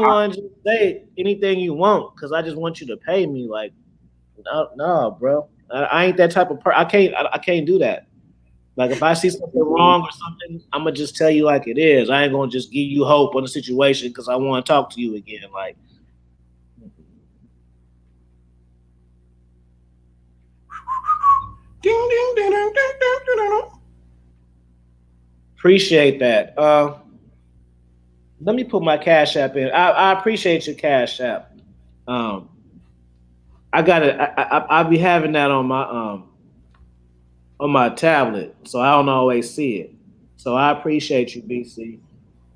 want you to say anything you want because I just want you to pay me. Like, no, bro. I ain't that type of person. I can't do that. Like if I see something wrong or something, I'm gonna just tell you like it is. I ain't gonna just give you hope on the situation because I want to talk to you again. Like, ding, ding, ding, ding, ding, ding, ding. Appreciate that. Let me put my Cash App in. I appreciate your Cash App. I got it. I'll be having that on my tablet, so I don't always see it. So I appreciate you, BC.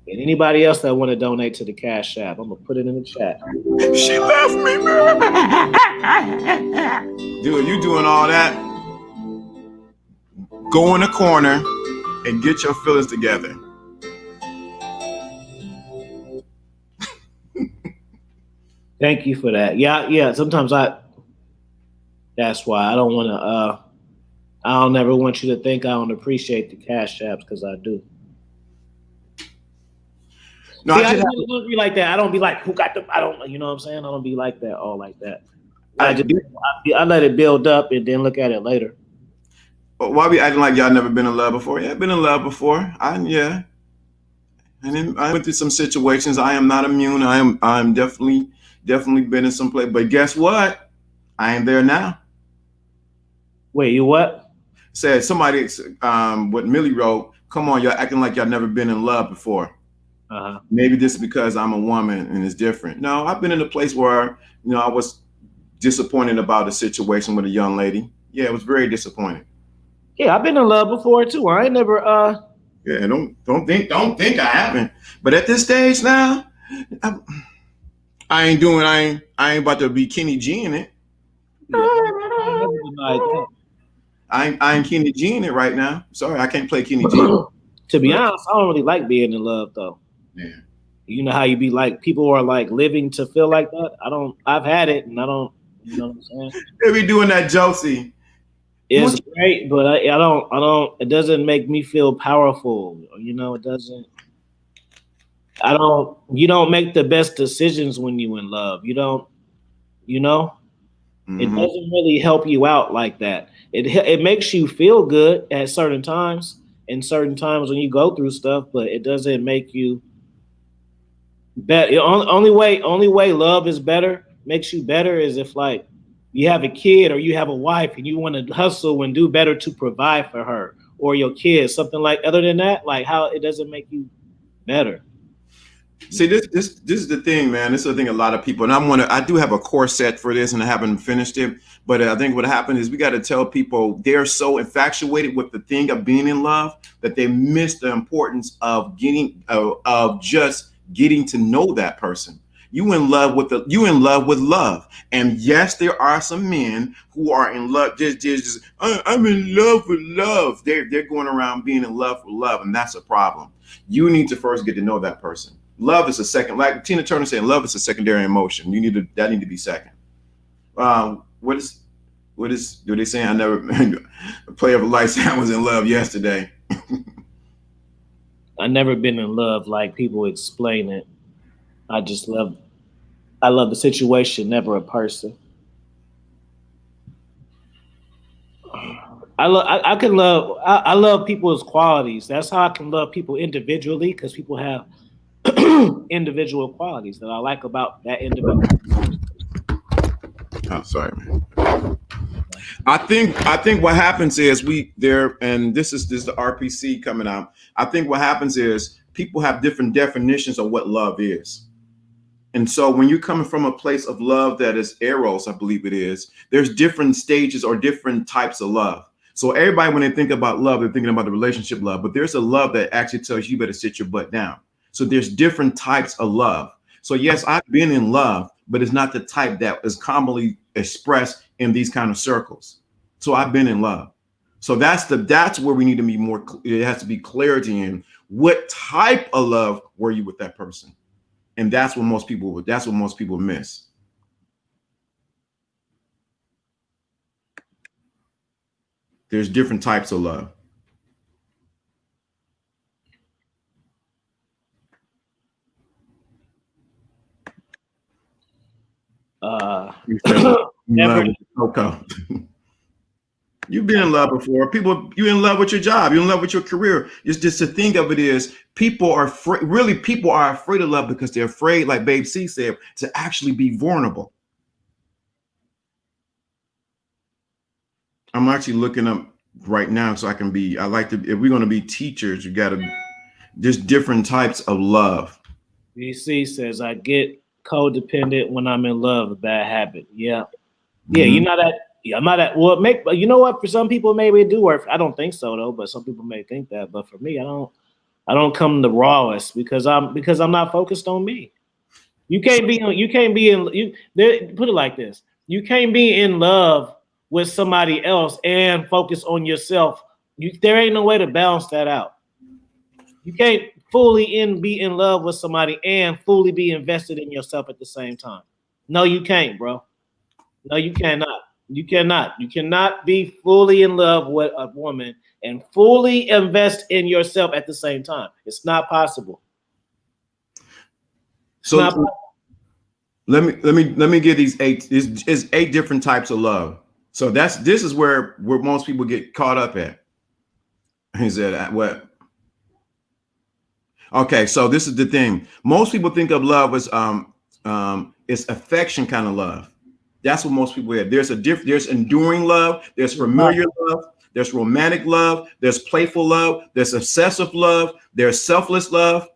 And anybody else that want to donate to the Cash App, I'm gonna put it in the chat. She left me, man. Dude, you doing all that? Go in the corner and get your feelings together. Thank you for that. Yeah. Sometimes that's why I don't want to. I don't never want you to think I don't appreciate the Cash Apps because I do. No, see, I don't be like that. I don't be like, who got the? I don't. You know what I'm saying? I don't be like that. All like that. I let it build up and then look at it later. Why be acting like y'all never been in love before? Yeah, I've been in love before. And then I went through some situations. I am not immune. I'm definitely been in some place. But guess what? I ain't there now. Wait, you what? Said somebody, what Millie wrote, come on, y'all acting like y'all never been in love before. Uh-huh. Maybe this is because I'm a woman and it's different. No, I've been in a place where, I was disappointed about a situation with a young lady. Yeah, it was very disappointing. Yeah, I've been in love before too. I ain't never Yeah, don't think I haven't. But at this stage now, I, I ain't about to be Kenny G in it. yeah, I ain't never denied that. I ain't Kenny G in it right now. Sorry, I can't play Kenny G. To be But honest, I don't really like being in love though. yeah. You know how you be like people are like living to feel like that? I don't I've had it and I don't you know what I'm saying? They be doing that, Josie. It's great, but I don't it doesn't make me feel powerful. You know, it doesn't I don't you don't make the best decisions when you in love. You don't, you know? It Mm-hmm. doesn't really help you out like that. It makes you feel good at certain times and certain times when you go through stuff, but it doesn't make you better. Only way love is better, makes you better is if like you have a kid or you have a wife and you want to hustle and do better to provide for her or your kids, something like other than that, like how it doesn't make you better. See, this is the thing, man. This is the thing. A lot of people, and I do have a core set for this, and I haven't finished it. But I think what happened is we got to tell people they're so infatuated with the thing of being in love that they miss the importance of of just getting to know that person. You in love with love, and yes, there are some men who are in love. I'm in love with love. They're going around being in love with love, and that's a problem. You need to first get to know that person. Love is a second, like Tina Turner saying, love is a secondary emotion. That need to be second. What do they saying? I never a player of a lifetime was in love yesterday. I never been in love like people explain it. I just love I love the situation, never a person. I can love I love people's qualities. That's how I can love people individually because people have individual qualities that I like about that individual. Oh, sorry, man. I think what happens is and this is the RPC coming out. I think what happens is people have different definitions of what love is. And so when you're coming from a place of love that is eros, I believe it is, there's different stages or different types of love. So everybody, when they think about love, they're thinking about the relationship love, but there's a love that actually tells you better sit your butt down. So there's different types of love. So yes, I've been in love, but it's not the type that is commonly expressed in these kind of circles. So I've been in love. So that's where we need to be more. It has to be clarity in what type of love were you with that person, and that's what most people miss. There's different types of love. Uh, You said in never. love with Coco. You've been in love before. You're in love with your job. You're in love with your career. It's just the thing of it is, people are afraid of love because they're afraid, like Babe C said, to actually be vulnerable. I'm actually looking up right now so I can be. I like to. If we're going to be teachers, you got to. There's different types of love. BC says I get codependent when I'm in love. A bad habit. Yeah, yeah. Mhm. You're not at. Yeah, I'm not at. Well, you know what? For some people, maybe it do work. I don't think so though. But some people may think that. But for me, I don't. I don't come the rawest because I'm not focused on me. Put it like this. You can't be in love with somebody else and focus on yourself. There ain't no way to balance that out. You can't be in love with somebody and fully be invested in yourself at the same time. No, you can't, bro. No, you cannot. You cannot. You cannot be fully in love with a woman and fully invest in yourself at the same time. It's not possible. It's not So let me give these eight. Is 8 different types of love. So this is where most people get caught up at. He said what? Okay, so this is the thing. Most people think of love as it's affection kind of love. That's what most people have. There's enduring love, there's familiar love, there's romantic love, there's playful love, there's obsessive love, there's selfish love,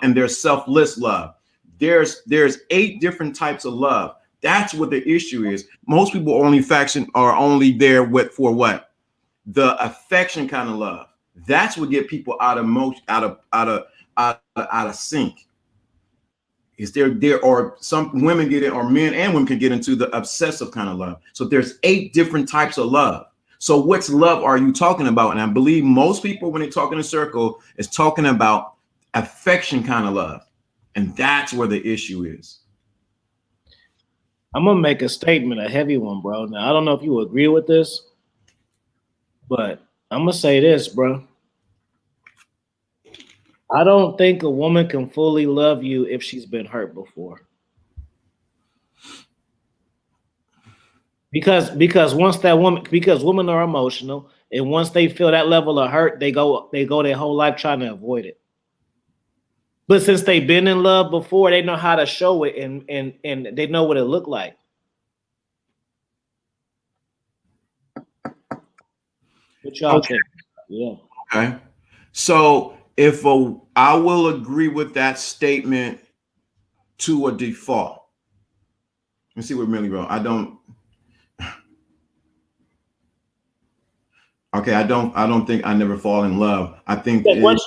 and there's selfless love. There's 8 different types of love. That's what the issue is. Most people are only there for what? The affection kind of love. That's what get people out of sync. Is there are some women get it, or men and women can get into the obsessive kind of love. So there's 8 different types of love. So which love are you talking about? And I believe most people, when they talk in a circle, is talking about affection kind of love. And that's where the issue is. I'm gonna make a statement, a heavy one, bro. Now I don't know if you agree with this, but I'm gonna say this, bro. I don't think a woman can fully love you if she's been hurt before. Because women are emotional, and once they feel that level of hurt, they go their whole life trying to avoid it. But since they've been in love before, they know how to show it, and they know what it looked like. What y'all think? Yeah. Okay. So I will agree with that statement to a default. Let me see what Millie wrote. I don't think I never fall in love. I think because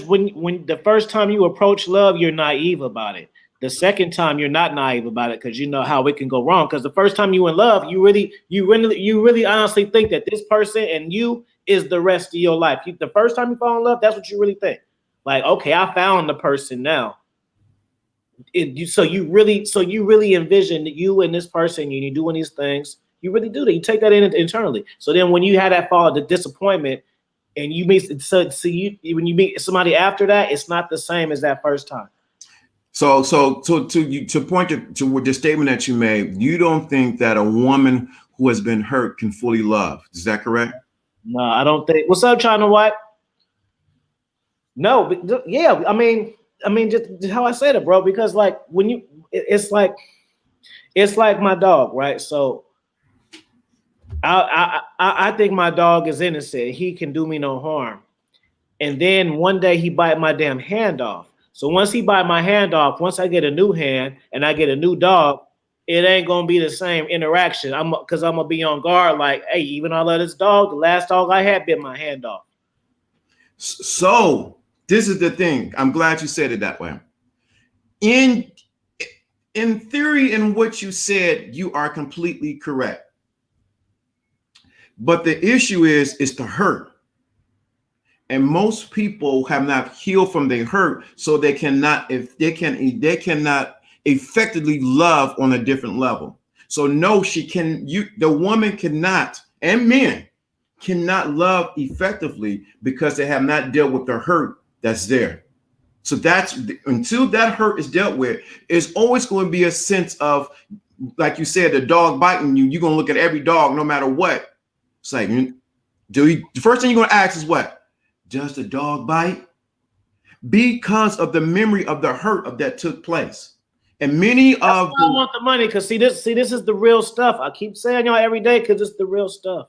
when the first time you approach love, you're naive about it. The second time you're not naive about it because you know how it can go wrong. Because the first time you in love, you really honestly think that this person and you is the rest of your life. The first time you fall in love, that's what you really think. Like, okay, I found the person now. So you really envision that you and this person, and you're doing these things. You really do that. You take that in internally. So then when you have that fall, the disappointment, and you meet when you meet somebody after that, it's not the same as that first time. So to point to the statement that you made, you don't think that a woman who has been hurt can fully love. Is that correct? No, I don't think. What's up, China White? No, but yeah, I mean, just how I said it, bro. Because like when it's like my dog, right? So I think my dog is innocent. He can do me no harm. And then one day he bite my damn hand off. So once he bite my hand off, once I get a new hand and I get a new dog, it ain't gonna be the same interaction. Because I'm gonna be on guard. Like, hey, even though I love this dog, the last dog I had bit my hand off. So this is the thing. I'm glad you said it that way. In theory, in what you said, you are completely correct. But the issue is the hurt. And most people have not healed from their hurt, so they cannot effectively love on a different level. So no, the woman cannot, and men cannot love effectively because they have not dealt with the hurt that's there. So that's until that hurt is dealt with, it's always going to be a sense of, like you said, the dog biting you. You're going to look at every dog, no matter what. It's like, the first thing you're going to ask is what? Does the dog bite? Because of the memory of the hurt of that took place. And many of I want the money because see this is the real stuff. I keep saying y'all every day because it's the real stuff.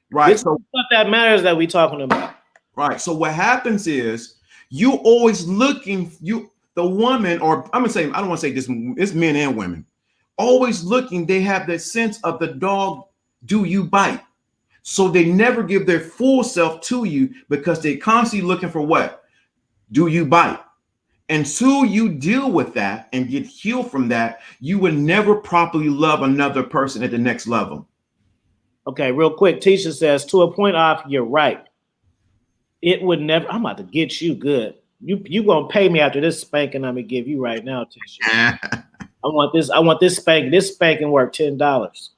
Right. This so stuff that matters that we talking about. Right. So what happens is you always looking, the woman, or I'm gonna say, I don't want to say this, it's men and women, always looking, they have that sense of the dog, do you bite? So they never give their full self to you because they constantly looking for what? Do you bite? Until you deal with that and get healed from that, you would never properly love another person at the next level. Okay, real quick. Tisha says, to a point off, you're right. It would never, I'm about to get you good. You gonna pay me after this spanking I'm gonna give you right now, Tisha. I want this spanking. This spanking worth $10.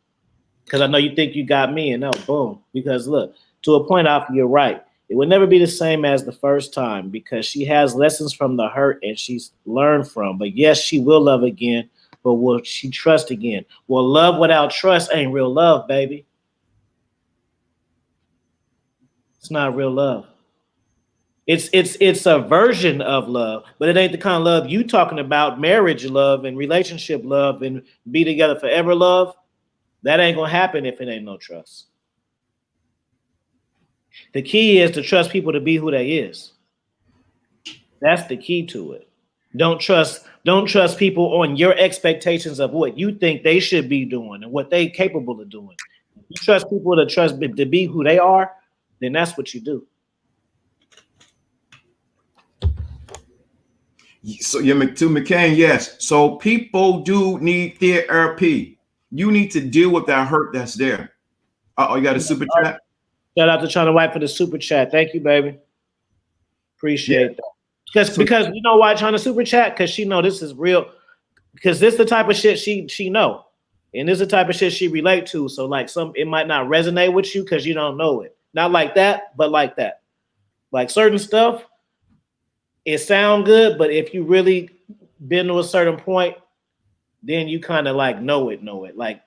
Because I know you think you got me, and no, boom. Because look, to a point off, you're right. It would never be the same as the first time because she has lessons from the hurt and she's learned from. But yes, she will love again, but will she trust again? Well, love without trust ain't real love, baby. It's not real love. It's a version of love, but it ain't the kind of love you talking about, marriage love and relationship love and be together forever love. That ain't gonna happen if it ain't no trust. The key is to trust people to be who they is. That's the key to it. Don't trust people on your expectations of what you think they should be doing and what they capable of doing. If you trust people to be who they are, then that's what you do. So yeah, to McCain, yes. So people do need therapy. You need to deal with that hurt that's there. Oh, you got a super chat? Shout out to China White for the super chat. Thank you, baby. Yeah. Appreciate that. Because you know why China super chat? Because she know this is real. Because this the type of shit she know, and this is the type of shit she relate to. So like it might not resonate with you because you don't know it. Not like that, but like that. Like certain stuff, it sound good, but if you really been to a certain point, then you kind of like know it. Like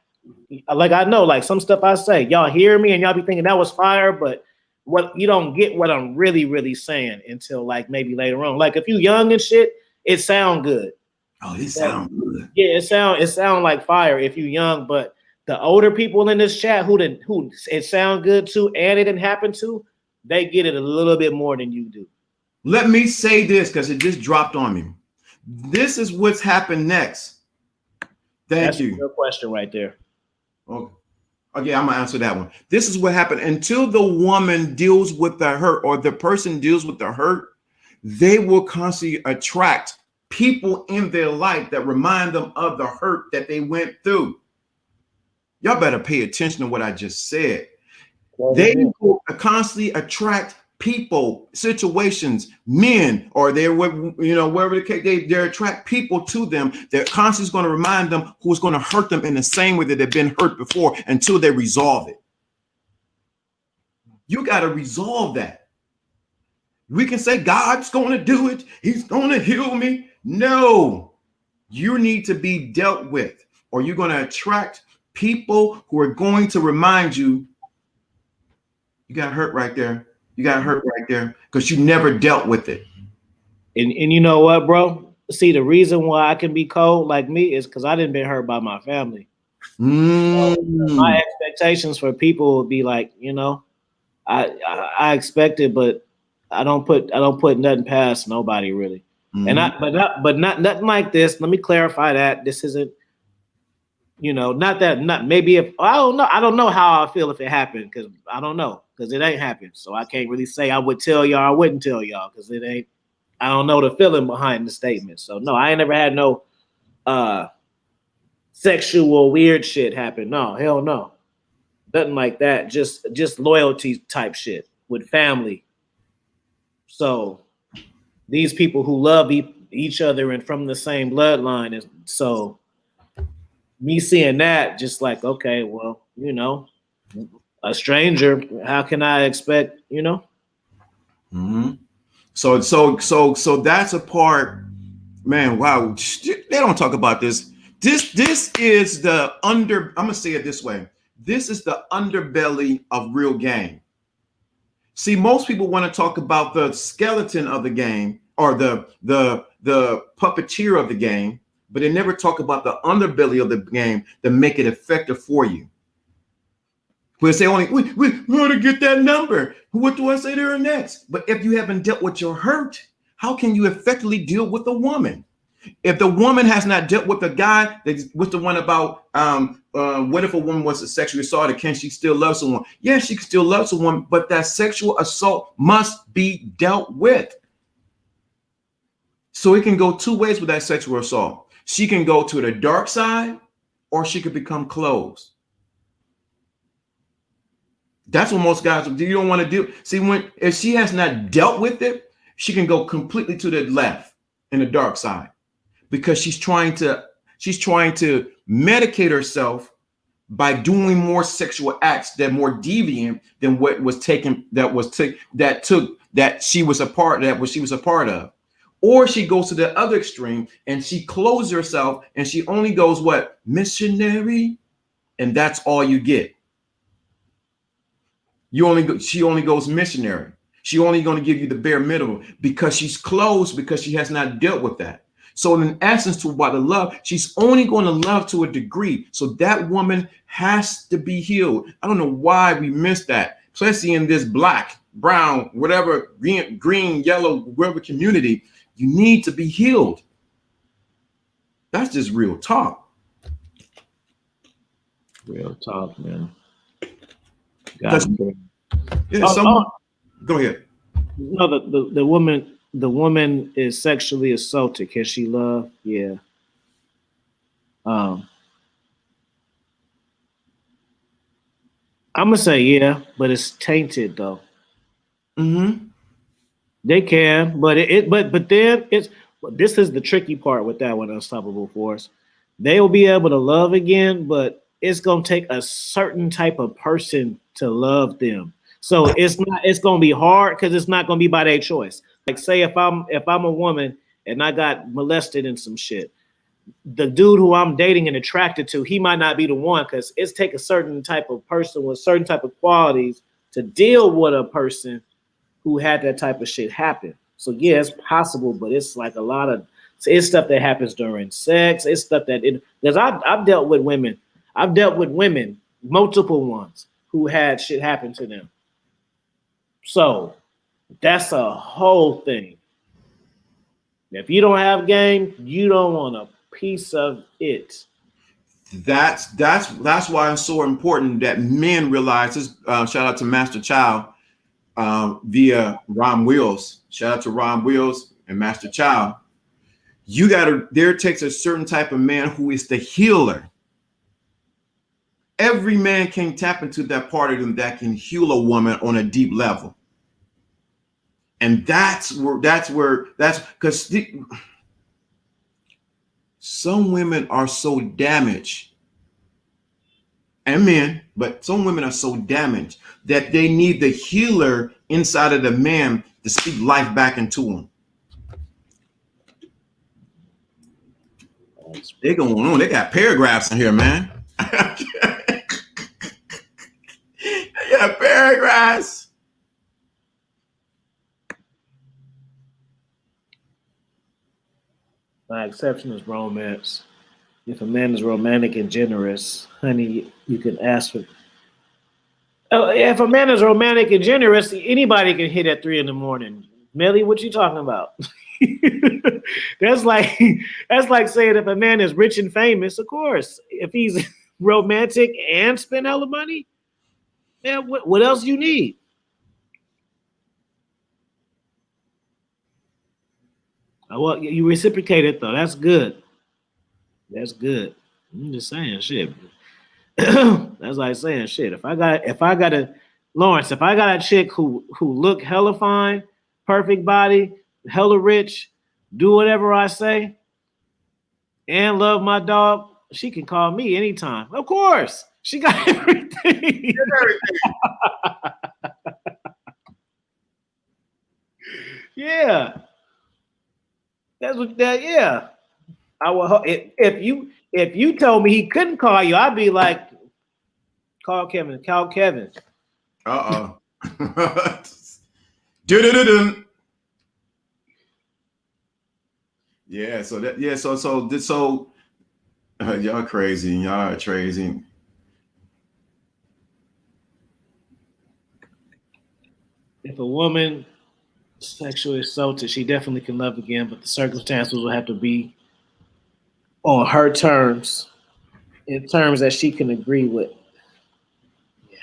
I know, like some stuff I say, y'all hear me and y'all be thinking that was fire, but what you don't get what I'm really, really saying until like maybe later on. Like if you young and shit, it sound good. Oh, it sounds good. Yeah, it sound like fire if you young, but the older people in this chat who it sound good to and it didn't happen to, they get it a little bit more than you do. Let me say this because it just dropped on me. This is what's happened next. That's you. Your question right there. Okay, I'm gonna answer that one. This is what happened until the woman deals with the hurt or the person deals with the hurt, they will constantly attract people in their life that remind them of the hurt that they went through. Y'all better pay attention to what I just said. They will constantly attract people, situations, men, or wherever the case, they attract people to them that constantly is going to remind them who's going to hurt them in the same way that they've been hurt before until they resolve it. You got to resolve that. We can say God's going to do it. He's going to heal me. No, you need to be dealt with, or you're going to attract people who are going to remind you, you got hurt right there. You got hurt right there because you never dealt with it. And you know what, bro? See, the reason why I can be cold like me is because I didn't been hurt by my family. So my expectations for people would be like, I expect it, but I don't put nothing past nobody really. Mm-hmm. But not nothing like this. Let me clarify that this isn't. Maybe if I don't know how I feel if it happened because I don't know because it ain't happened. So I can't really say I would tell y'all, I wouldn't tell y'all because it ain't. I don't know the feeling behind the statement. So no, I ain't never had no sexual weird shit happen. No, hell no, nothing like that. Just loyalty type shit with family. So these people who love each other and from the same bloodline is so. Me seeing that, just like, okay, well, a stranger, how can I expect, Mm-hmm. So that's a part, man. Wow, they don't talk about this. This is I'm gonna say it this way. This is the underbelly of real game. See, most people want to talk about the skeleton of the game or the puppeteer of the game. But they never talk about the underbelly of the game to make it effective for you. We say we want to get that number. What do I say to her next? But if you haven't dealt with your hurt, how can you effectively deal with a woman? If the woman has not dealt with the guy, what's the one about what if a woman was sexually assaulted? Can she still love someone? Yeah, she can still love someone, but that sexual assault must be dealt with. So it can go two ways with that sexual assault. She can go to the dark side or she could become closed. That's what most guys do. You don't want to do. See, if she has not dealt with it, she can go completely to the left in the dark side because she's trying to medicate herself by doing more sexual acts that more deviant than what was taken that she was a part of. Or she goes to the other extreme and she closes herself and she only goes what? Missionary. And that's all you get. She only goes missionary. She only going to give you the bare minimum because she's closed, because she has not dealt with that. So in essence, to what the love, she's only going to love to a degree. So that woman has to be healed. I don't know why we missed that, especially in this black, brown, whatever, green, yellow, whatever community. You need to be healed. That's just real talk. Real talk, man. Go ahead. No, the woman is sexually assaulted. Can she love? Yeah. I'm gonna say yeah, but it's tainted though. Mm-hmm. They can, but but then this is the tricky part with that one, Unstoppable Force. They will be able to love again, but it's gonna take a certain type of person to love them. So it's gonna be hard because it's not gonna be by their choice. Like say if I'm a woman and I got molested in some shit, the dude who I'm dating and attracted to, he might not be the one because it's take a certain type of person with certain type of qualities to deal with a person who had that type of shit happen. So yeah, it's possible, but it's like a lot of it's stuff that happens during sex. It's stuff that because I've dealt with women. I've dealt with women, multiple ones, who had shit happen to them. So that's a whole thing. If you don't have game, you don't want a piece of it. That's why it's so important that men realize this. Shout out to Master Child via Ron Wills. Shout out to Ron Wills and Master Child. There takes a certain type of man who is the healer. Every man can tap into that part of them that can heal a woman on a deep level. And that's because some women are so damaged, and men, but some women are so damaged that they need the healer inside of the man to speak life back into them. They going on. They got paragraphs in here, man. They got paragraphs. My exception is romance. If a man is romantic and generous, honey, you can ask for. Oh, if a man is romantic and generous, anybody can hit at 3 a.m. Melly, what you talking about? that's like saying if a man is rich and famous, of course. If he's romantic and spend hella money, man, what else you need? Well, you reciprocate it though. That's good. That's good. I'm just saying shit. That's like saying shit. If I got a Lawrence, if I got a chick who look hella fine, perfect body, hella rich, do whatever I say, and love my dog, she can call me anytime. Of course, she got everything. Yeah, that's what that. Yeah, I will. If you told me he couldn't call you, I'd be like, call Kevin. Call Kevin. Yeah. So that. Yeah. So y'all crazy. Y'all are crazy. If a woman sexually assaulted, she definitely can love again, but the circumstances will have to be on her terms, in terms that she can agree with. Yeah.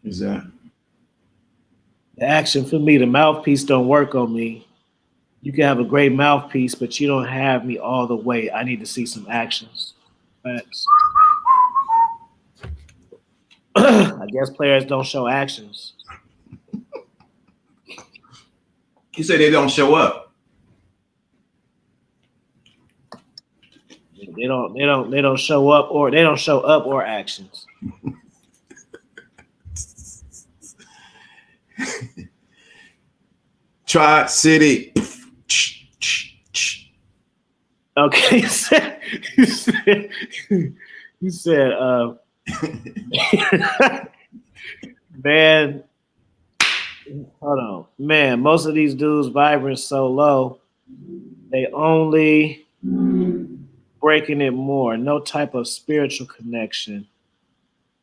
Is that the action for me? The mouthpiece don't work on me. You can have a great mouthpiece, but you don't have me all the way. I need to see some actions. Facts. I guess players don't show actions. You say they don't show up. They don't show up or actions. Tri-City. Okay, you said man, Hold on, man. Most of these dudes vibrant so low, they only breaking it more. No type of spiritual connection.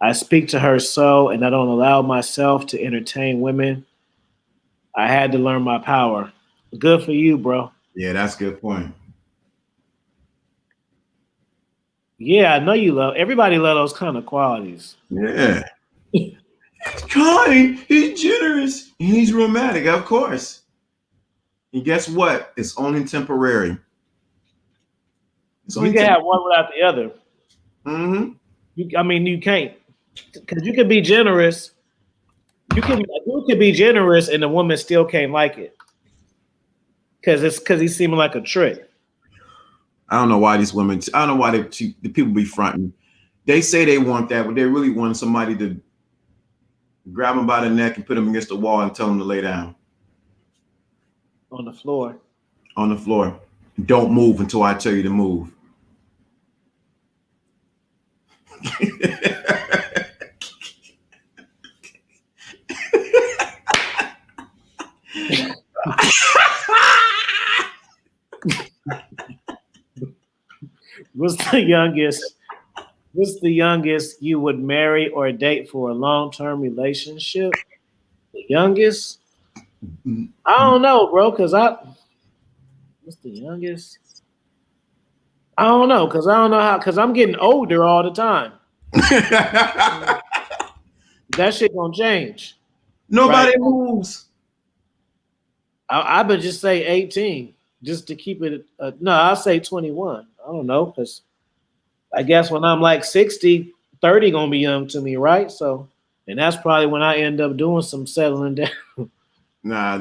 I speak to her so, and I don't allow myself to entertain women. I had to learn my power. Good for you, bro. Yeah, that's a good point. Yeah, I know you love. Everybody love those kind of qualities. Yeah. He's kind, he's generous, and he's romantic, of course. And guess what? It's only temporary. It's You only can temporary. have one without the other. Mm-hmm. I mean, you can't because you can be generous. You can be generous, and the woman still can't like it because he's seeming like a trick. I don't know why these women. I don't know why the people be fronting. They say they want that, but they really want somebody to grab them by the neck and put them against the wall and tell them to lay down On the floor. on the floor. Don't move until I tell you to move. What's the youngest? What's the youngest you would marry or date for a long-term relationship? The youngest? I don't know, bro. What's the youngest? I don't know, cause I don't know how. Cause I'm getting older all the time. That shit gonna change. Nobody Right. moves. I would just say 18, just to keep it. No, I'll say 21. I don't know, cause I guess when I'm like 60, 30 gonna be young to me, right? So, and that's probably when I end up doing some settling down. Nah,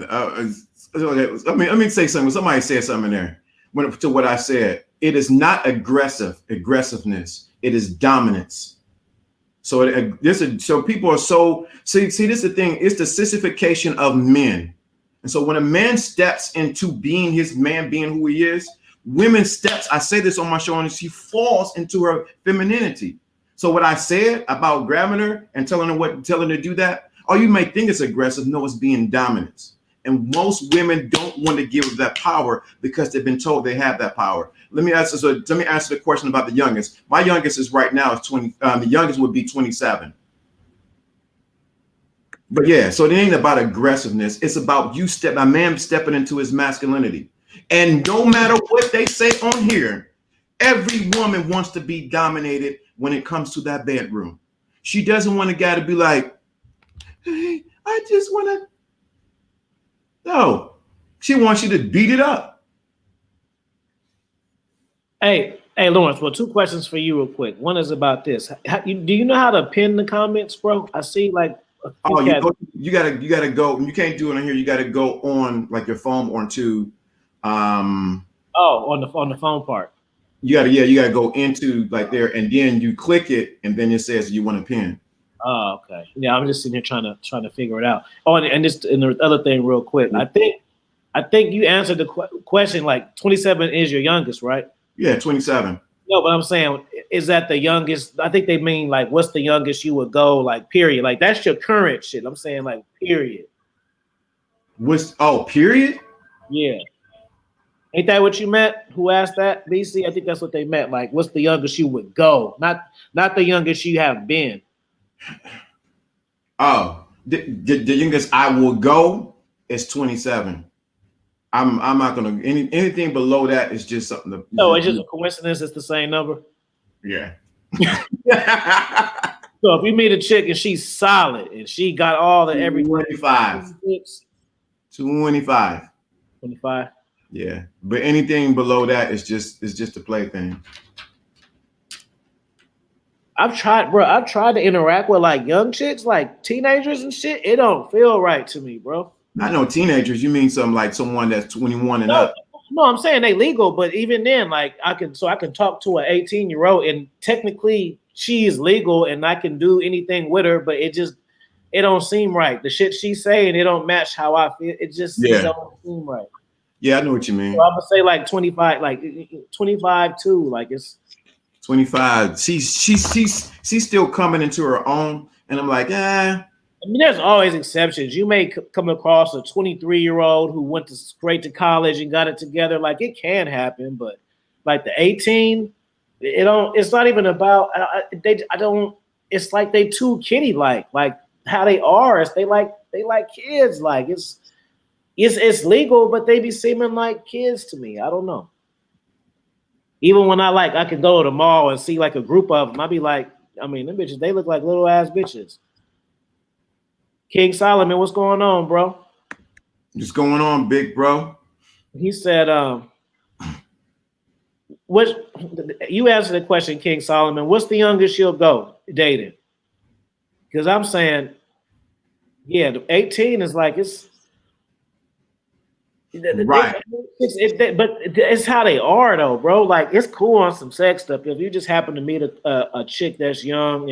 let me say something. Somebody said something there. To what I said, it is not aggressiveness. It is dominance. So so people are so see. This is the thing. It's the sissification of men. And so when a man steps into being his man, being who he is, women steps. I say this on my show, and she falls into her femininity. So what I said about grabbing her and telling her to do that. Oh, you may think it's aggressive. No, it's being dominant. And most women don't want to give that power because they've been told they have that power. Let me answer the question about the youngest. My youngest is right now is 20. The youngest would be 27. But yeah, so it ain't about aggressiveness. It's about a man stepping into his masculinity. And no matter what they say on here, every woman wants to be dominated when it comes to that bedroom. She doesn't want a guy to be like, hey, I just want to. No, she wants you to beat it up. Hey, Lawrence. Well, two questions for you, real quick. One is about this. Do you know how to pin the comments, bro? I see like. Oh, you gotta go. You can't do it on here. You gotta go on like your phone or onto. Oh, on the phone part. You gotta go into like there, and then you click it, and then it says you want to pin. Oh, okay. Yeah, I'm just sitting here trying to figure it out. Oh, and the other thing, real quick. I think you answered the question. Like 27 is your youngest, right? Yeah, 27. No, but I'm saying, is that the youngest? I think they mean like, what's the youngest you would go? Like, period. Like that's your current shit. I'm saying like, period. Period? Yeah. Ain't that what you meant? Who asked that? BC? I think that's what they meant. Like, what's the youngest you would go? Not the youngest you have been. Oh, the youngest I will go is 27. I'm not gonna anything below that is just something to. No, it's just a coincidence. It's the same number. Yeah. So if you meet a chick and she's solid and she got all the everything. 25. 25. 25. Yeah, but anything below that is just a plaything. I've tried to interact with like young chicks, like teenagers and shit. It don't feel right to me, bro. Not no teenagers. You mean someone that's 21 and up? No, I'm saying they legal, but even then, like I can talk to an 18-year-old, and technically she is legal, and I can do anything with her, but it don't seem right. The shit she's saying, it don't match how I feel. It don't seem right. Yeah, I know what you mean. So I'm gonna say like 25, like 25 too. Like it's 25. She's still coming into her own, and I'm like, I mean, there's always exceptions. You may come across a 23-year-old who went to straight to college and got it together. Like it can happen, but like the 18, it don't. It's not even about. I don't. It's like they too kitty like how they are. It's they like kids. Like it's legal, but they be seeming like kids to me. I don't know. Even when I can go to the mall and see like a group of them, I be like, I mean, them bitches, they look like little ass bitches. King Solomon, what's going on, bro? What's going on, big bro? He said, what you answered the question, King Solomon. What's the youngest you'll go dating? Because I'm saying, yeah, the 18 is like it's right. But it's how they are though, bro. Like it's cool on some sex stuff. If you just happen to meet a chick that's young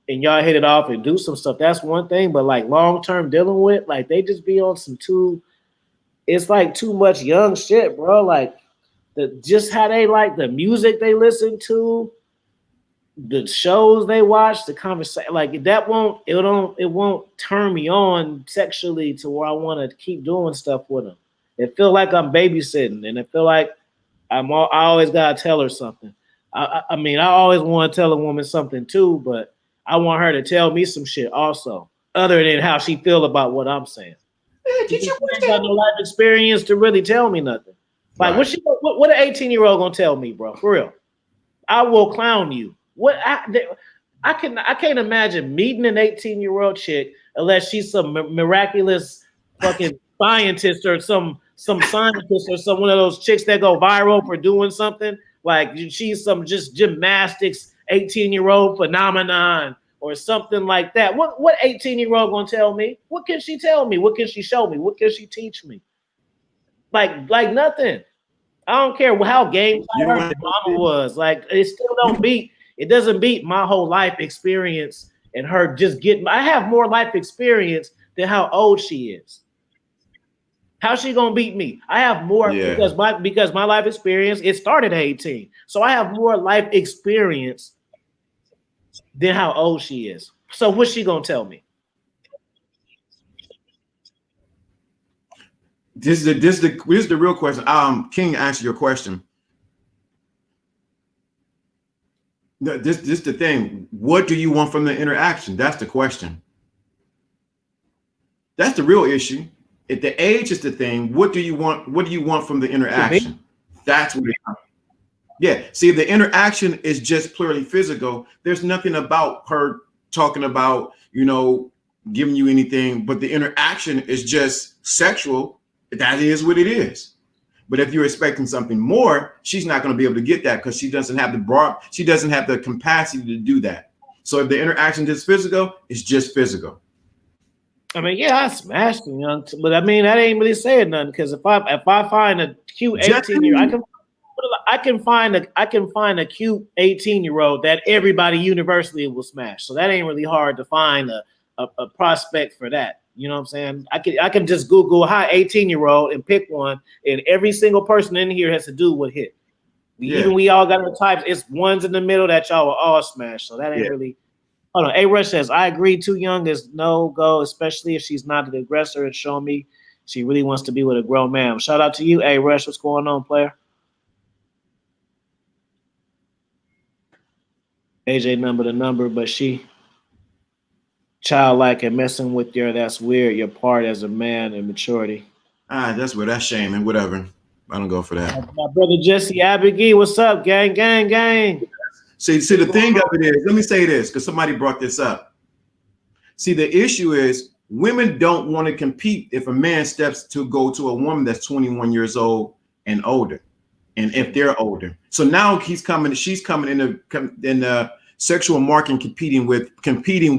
and y'all hit it off and do some stuff, that's one thing. But like long term dealing with, like they just be on some it's like too much young shit, bro. Like just how they like the music they listen to, the shows they watch, the conversation, like it won't turn me on sexually to where I want to keep doing stuff with them. It feel like I'm babysitting, and it feel like I always gotta tell her something. I mean, I always want to tell a woman something too, but I want her to tell me some shit also, other than how she feel about what I'm saying. Did you ain't got no life experience to really tell me nothing. Like right. what an 18-year-old gonna tell me, bro? For real, I will clown you. I can't imagine meeting an 18-year-old chick unless she's some miraculous fucking scientist or some scientist or some one of those chicks that go viral for doing something. Like she's some just gymnastics 18-year-old phenomenon or something like that. What 18-year-old gonna tell me? What can she tell me? What can she show me? What can she teach me? Like nothing. I don't care how game her mama was. Like it doesn't beat my whole life experience and her just getting. I have more life experience than how old she is. How's she gonna beat me? I have more because my life experience, it started at 18. So I have more life experience than how old she is. So what's she gonna tell me? This is the real question. King, answer your question. This is the thing. What do you want from the interaction? That's the question. That's the real issue. If the age is the thing, what do you want? What do you want from the interaction? That's what. Yeah. See, if the interaction is just purely physical, there's nothing about her talking about, giving you anything, but the interaction is just sexual. That is what it is. But if you're expecting something more, she's not going to be able to get that because she doesn't have the capacity to do that. So if the interaction is physical, it's just physical. I mean, yeah, I smashed him, but I mean that ain't really saying nothing because if I find a cute 18-year-old, I can find a cute 18-year-old that everybody universally will smash. So that ain't really hard to find a prospect for that. You know what I'm saying? I can just Google hi 18-year-old and pick one, and every single person in here has to do what hit. Even we all got the types. It's ones in the middle that y'all will all smash. So that ain't really. Hold on. A Rush says I agree. Too young is no go, especially if she's not the aggressor and show me she really wants to be with a grown man. Shout out to you, A Rush. What's going on, player? AJ the number, but she childlike and messing with your, that's weird. Your part as a man and maturity. That's weird. That's shaming. Whatever. I don't go for that. My brother Jesse Abigail, what's up, gang? See, the thing of it is, let me say this because somebody brought this up. See, the issue is women don't want to compete if a man steps to go to a woman that's 21 years old and older, and if they're older. So now she's coming in the sexual market competing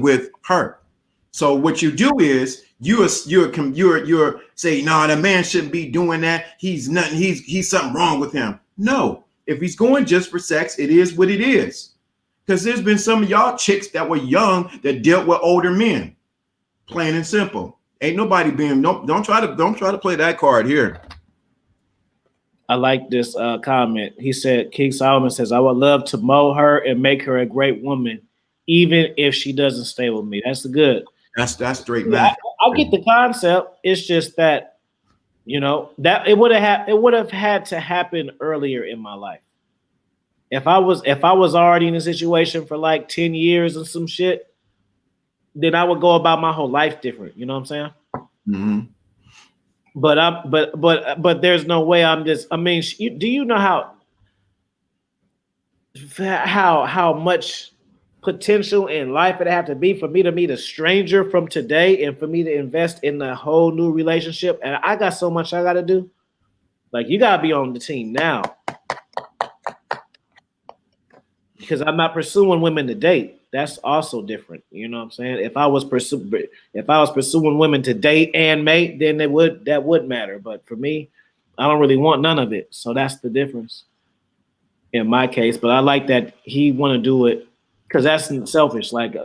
with her. So what you do is you're saying, no, the man shouldn't be doing that. He's nothing. He's something wrong with him. No, if he's going just for sex, it is what it is. Because there's been some of y'all chicks that were young that dealt with older men. Plain and simple. Ain't nobody being don't try to play that card here. I like this comment. He said, King Solomon says, I would love to mold her and make her a great woman, even if she doesn't stay with me. That's good. That's straight Yeah, math. I get the concept. It's just that, you know, that it would have had to happen earlier in my life. If I was already in a situation for like 10 years and some shit, then I would go about my whole life different. You know what I'm saying? Mm-hmm. But there's no way I'm just. I mean, do you know how much potential in life it have to be for me to meet a stranger from today and for me to invest in a whole new relationship? And I got so much I got to do. Like, you got to be on the team now, because I'm not pursuing women to date. That's also different. You know what I'm saying? If I was pursuing women to date and mate, then that would matter. But for me, I don't really want none of it. So that's the difference in my case. But I like that he want to do it because that's selfish. Like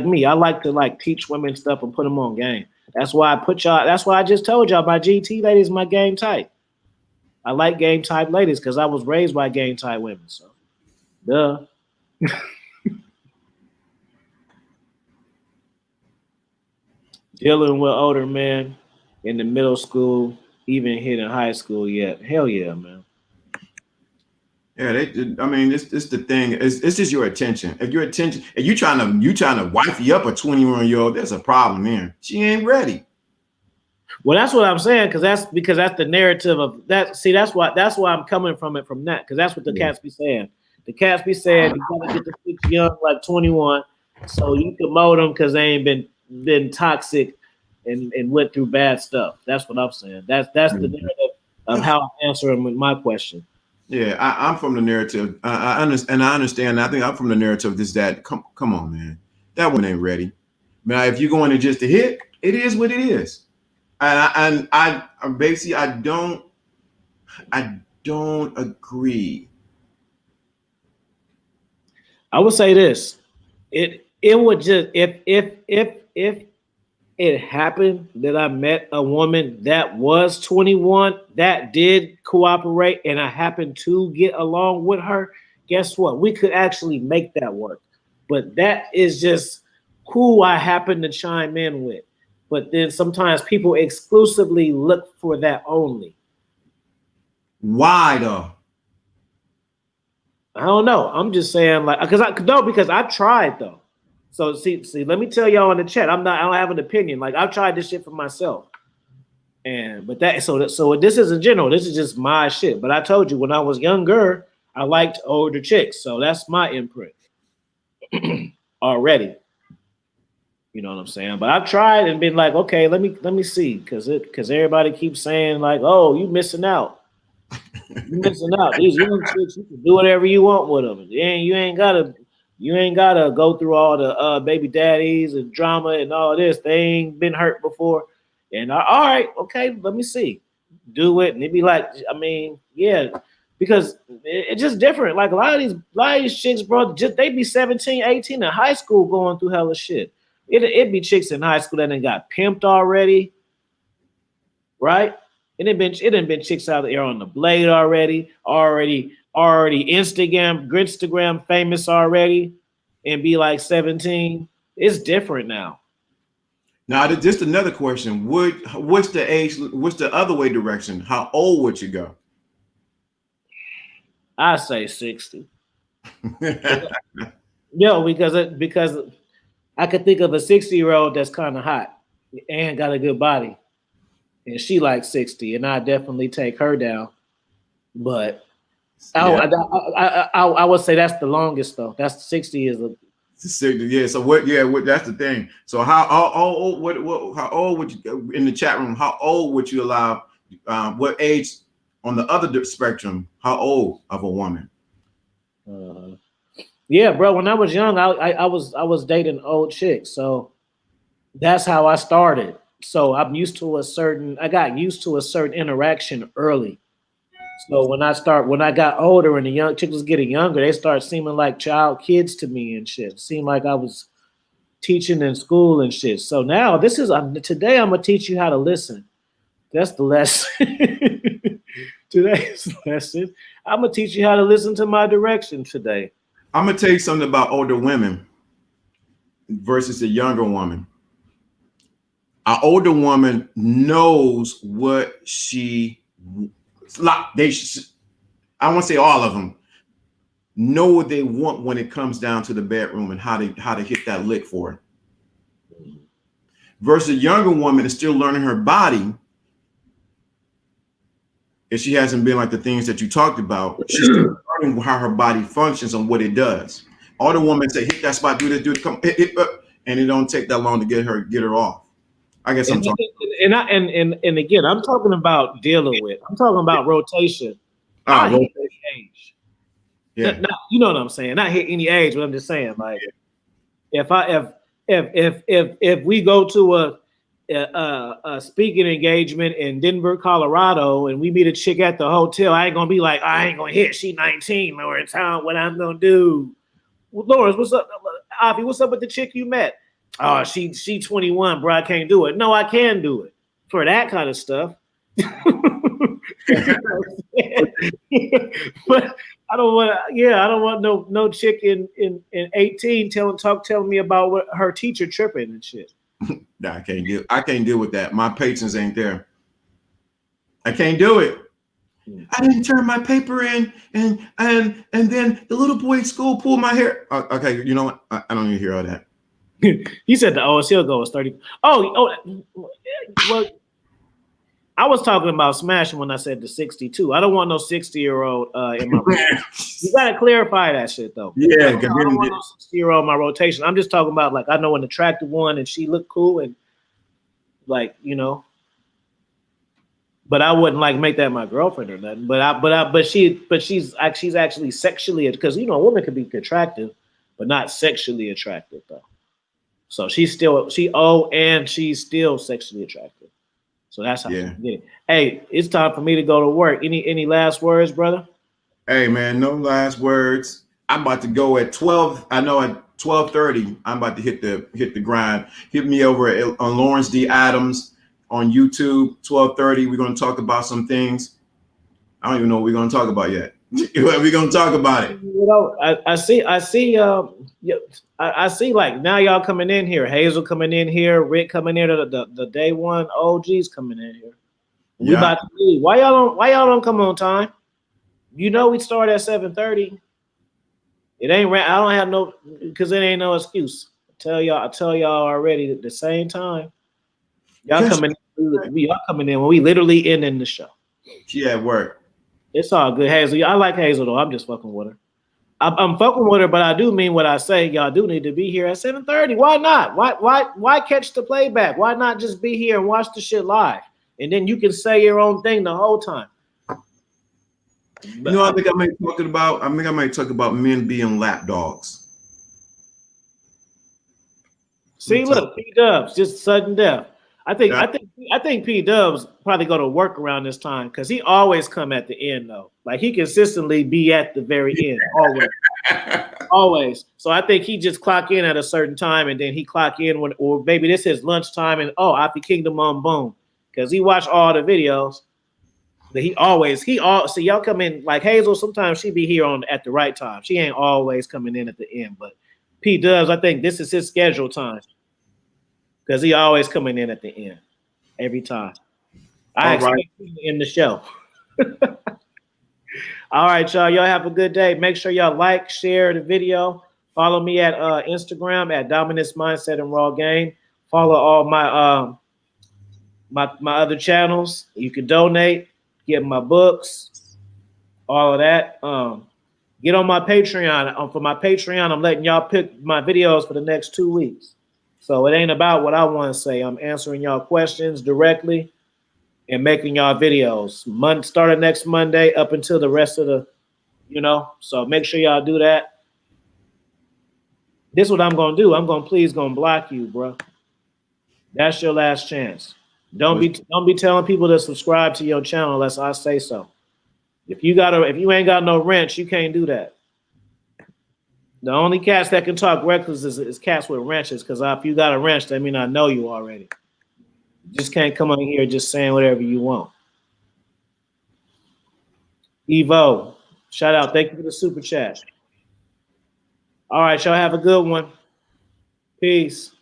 me, I like to like teach women stuff and put them on game. That's why That's why I just told y'all my GT ladies my game type. I like game type ladies because I was raised by game type women. So, duh. Dealing with older men in the middle school, even hitting high school yet. Hell yeah, man. Yeah, I mean, it's the thing. It's just your attention. If your attention, if you trying to wifey up a 21-year-old, there's a problem there. She ain't ready. Well, that's what I'm saying, because that's the narrative of that. See, that's why I'm coming from it from that, because that's what the cats be saying. The cats be saying you gotta get the chicks young, like 21, so you can mold them because they ain't been toxic and went through bad stuff. That's what I'm saying. That's the narrative of how I answer them with my question. Yeah, I'm from the narrative. I understand. I think I'm from the narrative. That come on, man, that one ain't ready. Now, if you're going to just a hit, it is what it is. And I basically I don't agree. I would say this: it would just if it happened that I met a woman that was 21 that did cooperate and I happened to get along with her, guess what? We could actually make that work. But that is just who I happen to chime in with. But then sometimes people exclusively look for that only. Why though? I don't know. I'm just saying, like, because I tried though. So see, let me tell y'all in the chat. I don't have an opinion. Like, I've tried this shit for myself. But this isn't general. This is just my shit. But I told you when I was younger, I liked older chicks. So that's my imprint already. You know what I'm saying? But I've tried and been like, okay, let me see, because everybody keeps saying like, oh, you missing out. You missing out. These young chicks, you can do whatever you want with them. You ain't gotta go through all the baby daddies and drama and all this. They ain't been hurt before. And all right, okay, let me see. Do it. And it'd be like, I mean, yeah, because it's just different. Like a lot of these chicks, bro, they be 17, 18 in high school going through hella shit. It'd be chicks in high school that done got pimped already, right? It had been chicks out there on the blade already Instagram famous already, and be like 17. It's different now. Now, just another question. What's the age? What's the other way direction? How old would you go? I say 60. Yo, because I could think of a 60-year-old that's kind of hot and got a good body, and she like 60, and I definitely take her down. But I would say that's the longest though. That's 60 is a. Yeah. So what? Yeah. That's the thing. So how old? How old would you in the chat room? How old would you allow? What age on the other spectrum? How old of a woman? Yeah, bro. When I was young, I was dating old chicks, so that's how I started. So I got used to a certain interaction early. So when I got older and the young chicks was getting younger, they start seeming like child kids to me and shit. It seemed like I was teaching in school and shit. So now today I'm gonna teach you how to listen. That's the lesson. Today's lesson. I'm gonna teach you how to listen to my direction today. I'm gonna tell you something about older women versus a younger woman. An older woman knows what I won't say all of them know what they want when it comes down to the bedroom and how to hit that lick for it. Versus a younger woman is still learning her body. If she hasn't been like the things that you talked about, she's still learning how her body functions and what it does. Older women say, hit that spot, do this, do it, come, hit, and it don't take that long to get her off. I guess I'm talking. And again, I'm talking about dealing with. I'm talking about rotation. Not hit any age. Yeah, not, you know what I'm saying. Not hit any age, but I'm just saying, like, if we go to a speaking engagement in Denver, Colorado, and we meet a chick at the hotel, I ain't gonna be like, I ain't gonna hit. She 19, Lawrence. What I'm gonna do? Well, Lawrence, what's up? Avi, what's up with the chick you met? Oh, she 21, bro. I can't do it. No, I can do it for that kind of stuff. But I don't want no chick in 18 telling me about what her teacher tripping and shit. Nah, I can't deal with that. My patience ain't there. I can't do it. I didn't turn my paper in, and then the little boy at school pulled my hair. Okay, you know what? I don't need to hear all that. He said the OSL goal was 30. Oh, well, I was talking about smashing when I said the 62. I don't want no 60-year-old in my rotation. You gotta clarify that shit though. Yeah, I don't want no 60-year-old in my rotation. I'm just talking about, like, I know an attractive one and she looked cool and, like, you know. But I wouldn't like make that my girlfriend or nothing. But she's actually sexually, because you know a woman could be attractive, but not sexually attractive though. So she's still sexually attractive. So that's how she did it. Hey, it's time for me to go to work. Any last words, brother? Hey man, no last words. I'm about to go at 12. I know at 12:30, I'm about to hit the grind. Hit me over on Lawrence D. Adams on YouTube. 12:30. We're gonna talk about some things. I don't even know what we're gonna talk about yet. We're gonna talk about it. You know, I see like now y'all coming in here, Hazel coming in here, Rick coming in, the day one OGs coming in here. We about to leave. Why y'all don't come on time? You know we start at 7:30. It ain't I don't have no, because it ain't no excuse. I tell y'all already at the same time. Y'all coming in, we are coming in when we literally ending the show. She at work. It's all good, Hazel. I like Hazel though. I'm just fucking with her. I'm fucking with her, but I do mean what I say. Y'all do need to be here at 7:30. Why not? Why catch the playback? Why not just be here and watch the shit live? And then you can say your own thing the whole time. You know, I think I might talk about men being lap dogs. See, look, P-Dubs, just sudden death. I think P-Dubs probably go to work around this time because he always come at the end though. Like he consistently be at the very end, always. So I think he just clock in at a certain time and then he clock in when, or maybe this is lunchtime and Happy Kingdom on boom, because he watch all the videos. But so y'all come in like Hazel. Sometimes she be here at the right time. She ain't always coming in at the end. But P-Dubs, I think this is his schedule time. Because he always coming in at the end, every time. I expect him to end the show. All right, y'all. Y'all have a good day. Make sure y'all like, share the video. Follow me at Instagram at Dominance Mindset and Raw Game. Follow all my my other channels. You can donate, get my books, all of that. Get on my Patreon. For my Patreon, I'm letting y'all pick my videos for the next 2 weeks. So it ain't about what I want to say. I'm answering y'all questions directly and making y'all videos. Starting next Monday up until the rest of the, so make sure y'all do that. This is what I'm going to do. I'm going to block you, bro. That's your last chance. Don't be telling people to subscribe to your channel unless I say so. If you ain't got no wrench, you can't do that. The only cats that can talk reckless is cats with wrenches, because if you got a wrench, that mean I know you already. You just can't come on here just saying whatever you want. Evo, shout out. Thank you for the super chat. All right, y'all have a good one. Peace.